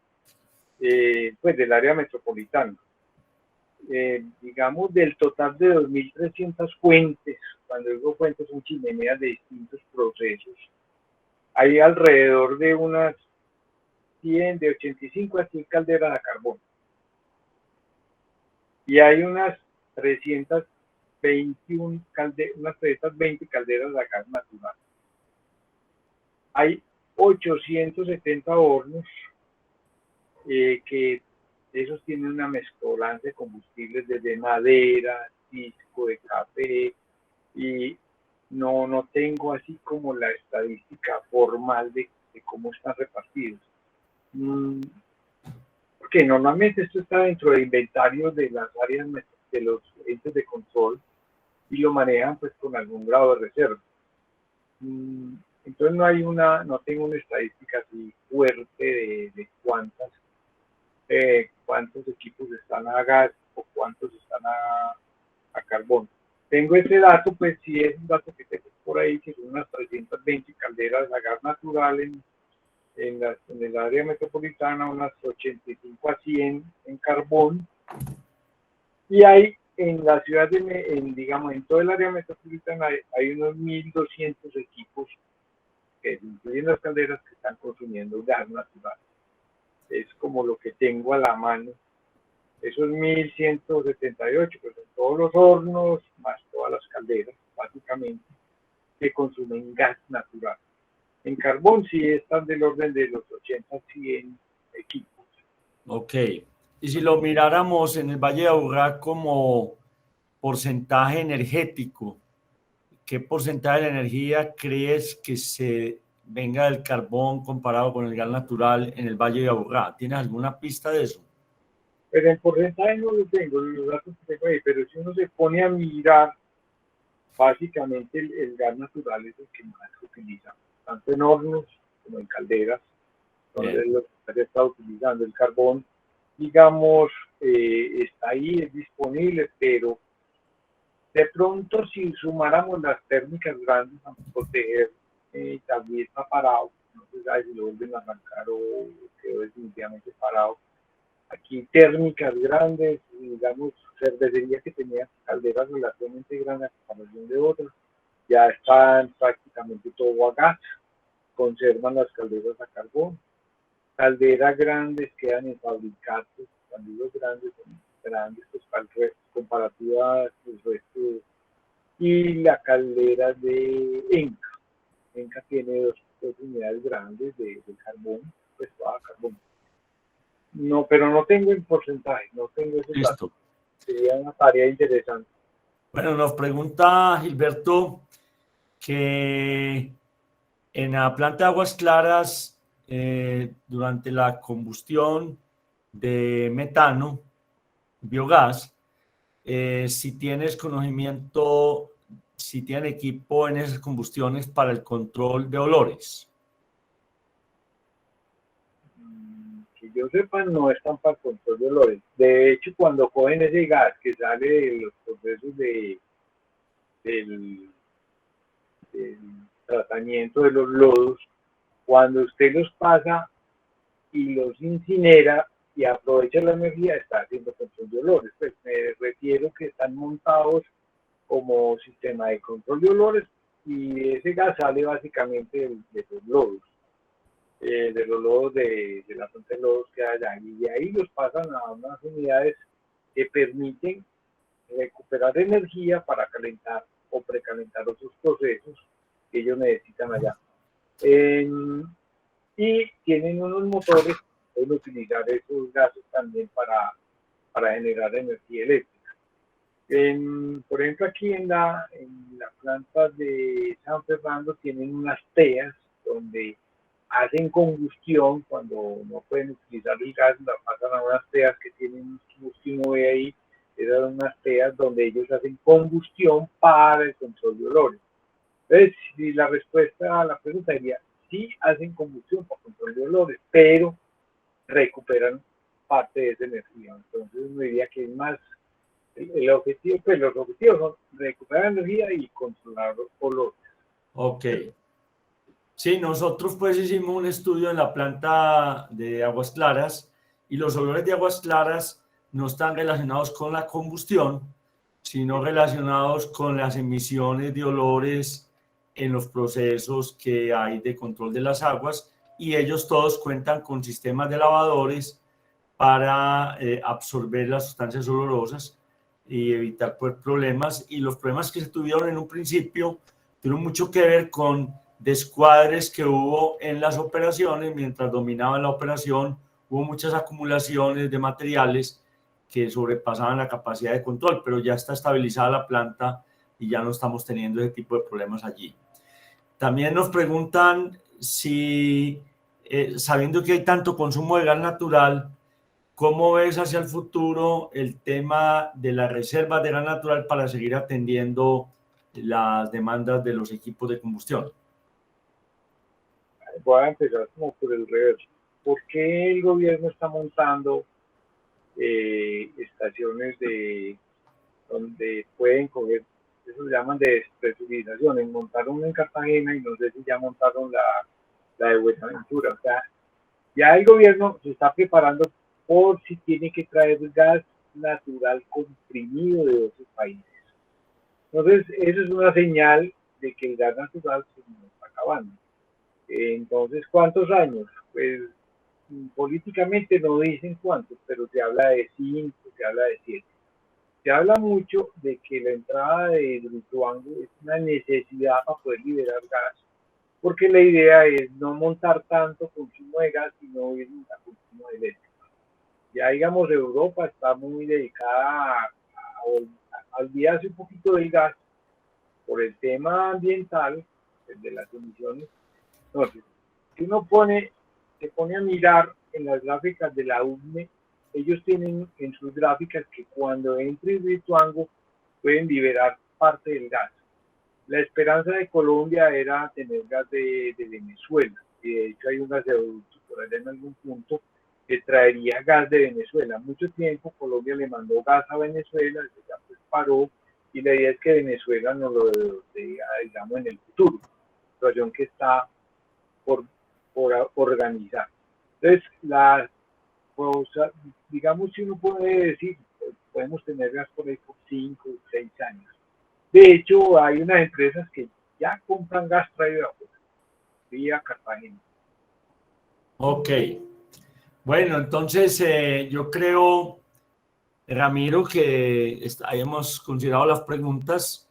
pues del área metropolitana. Digamos, del total de 2.300 fuentes, cuando digo fuentes son chimeneas de distintos procesos, hay alrededor de unas 100, de 85 a 100 calderas a carbón. Y hay unas 321 unas 320 calderas a gas natural. Hay 870 hornos que esos tienen una mezcolanza de combustibles desde madera, disco de café, y no tengo así como la estadística formal de cómo están repartidos. Porque normalmente esto está dentro de inventarios de las áreas de los entes de control y lo manejan pues con algún grado de reserva. Entonces no tengo una estadística así fuerte de cuántos equipos están a gas o cuántos están a carbón. Tengo ese dato, pues sí es un dato que tengo por ahí, que son unas 320 calderas a gas natural en el área metropolitana, unas 85 a 100 en carbón, y hay en la ciudad digamos, en todo el área metropolitana hay unos 1.200 equipos que incluyen las calderas que están consumiendo gas natural. Es como lo que tengo a la mano Eso es 1178, pues en todos los hornos, más todas las calderas, básicamente, que consumen gas natural. En carbón sí están del orden de los 80 a 100 equipos. Ok. Y si lo miráramos en el Valle de Aburrá como porcentaje energético, ¿qué porcentaje de la energía crees que se venga del carbón comparado con el gas natural en el Valle de Aburrá? ¿Tienes alguna pista de eso? Pero en porcentaje no lo tengo, los datos que tengo ahí, pero si uno se pone a mirar, básicamente el gas natural es el que más se utiliza, tanto en hornos como en calderas, donde Bien. es lo que se está utilizando. El carbón, digamos, está ahí, es disponible, pero de pronto si sumáramos las térmicas grandes a proteger, también está parado, no se sabe si lo vuelven a arrancar o quedó definitivamente parado. Aquí térmicas grandes, digamos, cervecerías que tenían calderas relativamente grandes a comparación de otras, ya están prácticamente todo a gas, conservan las calderas a carbón. Calderas grandes quedan en fabricantes, calderas grandes son grandes pues, comparativas del resto. Y la caldera de Enca. Enca tiene dos unidades grandes de carbón, pues toda carbón. No, pero no tengo el porcentaje, no tengo esos datos. Listo. Sería una tarea interesante. Bueno, nos pregunta Gilberto que en la planta de Aguas Claras, durante la combustión de metano, biogás, si tienes conocimiento, si tienen equipo en esas combustiones para el control de olores. Que yo sepa, no están para control de olores. De hecho, cuando cogen ese gas que sale de los procesos del, del tratamiento de los lodos, cuando usted los pasa y los incinera y aprovecha la energía, está haciendo control de olores. Pues me refiero que están montados como sistema de control de olores y ese gas sale básicamente de los lodos, de la fuente de lodos que hay allá. Y de ahí los pasan a unas unidades que permiten recuperar energía para calentar o precalentar otros procesos que ellos necesitan allá. Y tienen unos motores que pueden utilizar esos gases también para generar energía eléctrica. Por ejemplo, aquí en la planta de San Fernando tienen unas teas donde hacen combustión cuando no pueden utilizar el gas, la pasan a unas teas que tienen combustión ahí, eran unas teas donde ellos hacen combustión para el control de olores. Entonces, si la respuesta a la pregunta sería, sí hacen combustión para control de olores, pero recuperan parte de esa energía. Entonces, uno diría que es más el objetivo, pues los objetivos son recuperar energía y controlar los olores. Ok. Sí, nosotros pues hicimos un estudio en la planta de Aguas Claras y los olores de Aguas Claras no están relacionados con la combustión, sino relacionados con las emisiones de olores en los procesos que hay de control de las aguas, y ellos todos cuentan con sistemas de lavadores para absorber las sustancias olorosas y evitar pues, problemas. Y los problemas que se tuvieron en un principio tuvieron mucho que ver con descuadres que hubo en las operaciones. Mientras dominaba la operación, hubo muchas acumulaciones de materiales que sobrepasaban la capacidad de control, pero ya está estabilizada la planta y ya no estamos teniendo ese tipo de problemas allí. También nos preguntan si, sabiendo que hay tanto consumo de gas natural, ¿cómo ves hacia el futuro el tema de las reservas de gas natural para seguir atendiendo las demandas de los equipos de combustión? Voy a empezar como por el reverso. ¿Por qué el gobierno está montando estaciones donde pueden coger, eso se llaman de despresurización? Montaron una en Cartagena y no sé si ya montaron la de Buenaventura. O sea, ya el gobierno se está preparando por si tiene que traer gas natural comprimido de otros países. Entonces, eso es una señal de que el gas natural se nos está acabando. Entonces, ¿cuántos años? Pues políticamente no dicen cuántos, pero se habla de 5, se habla de 7. Se habla mucho de que la entrada de Hidroituango es una necesidad para poder liberar gas, porque la idea es no montar tanto consumo de gas, sino ir a consumo de eléctrico. Ya digamos, Europa está muy dedicada a olvidarse un poquito del gas por el tema ambiental, el de las emisiones. Entonces, si uno se pone a mirar en las gráficas de la UNE, ellos tienen en sus gráficas que cuando entre Hidroituango pueden liberar parte del gas. La esperanza de Colombia era tener gas de Venezuela, y de hecho hay un gasoducto por allá en algún punto que traería gas de Venezuela. Mucho tiempo Colombia le mandó gas a Venezuela, ya pues paró, y la idea es que Venezuela nos lo diga, digamos, en el futuro, situación que está por organizar. Entonces, digamos, si uno puede decir, pues, podemos tener gas por ahí por 5 o 6 años. De hecho, hay unas empresas que ya compran gas traído afuera, vía Cartagena. Ok. Bueno, entonces yo creo, Ramiro, que hayamos considerado las preguntas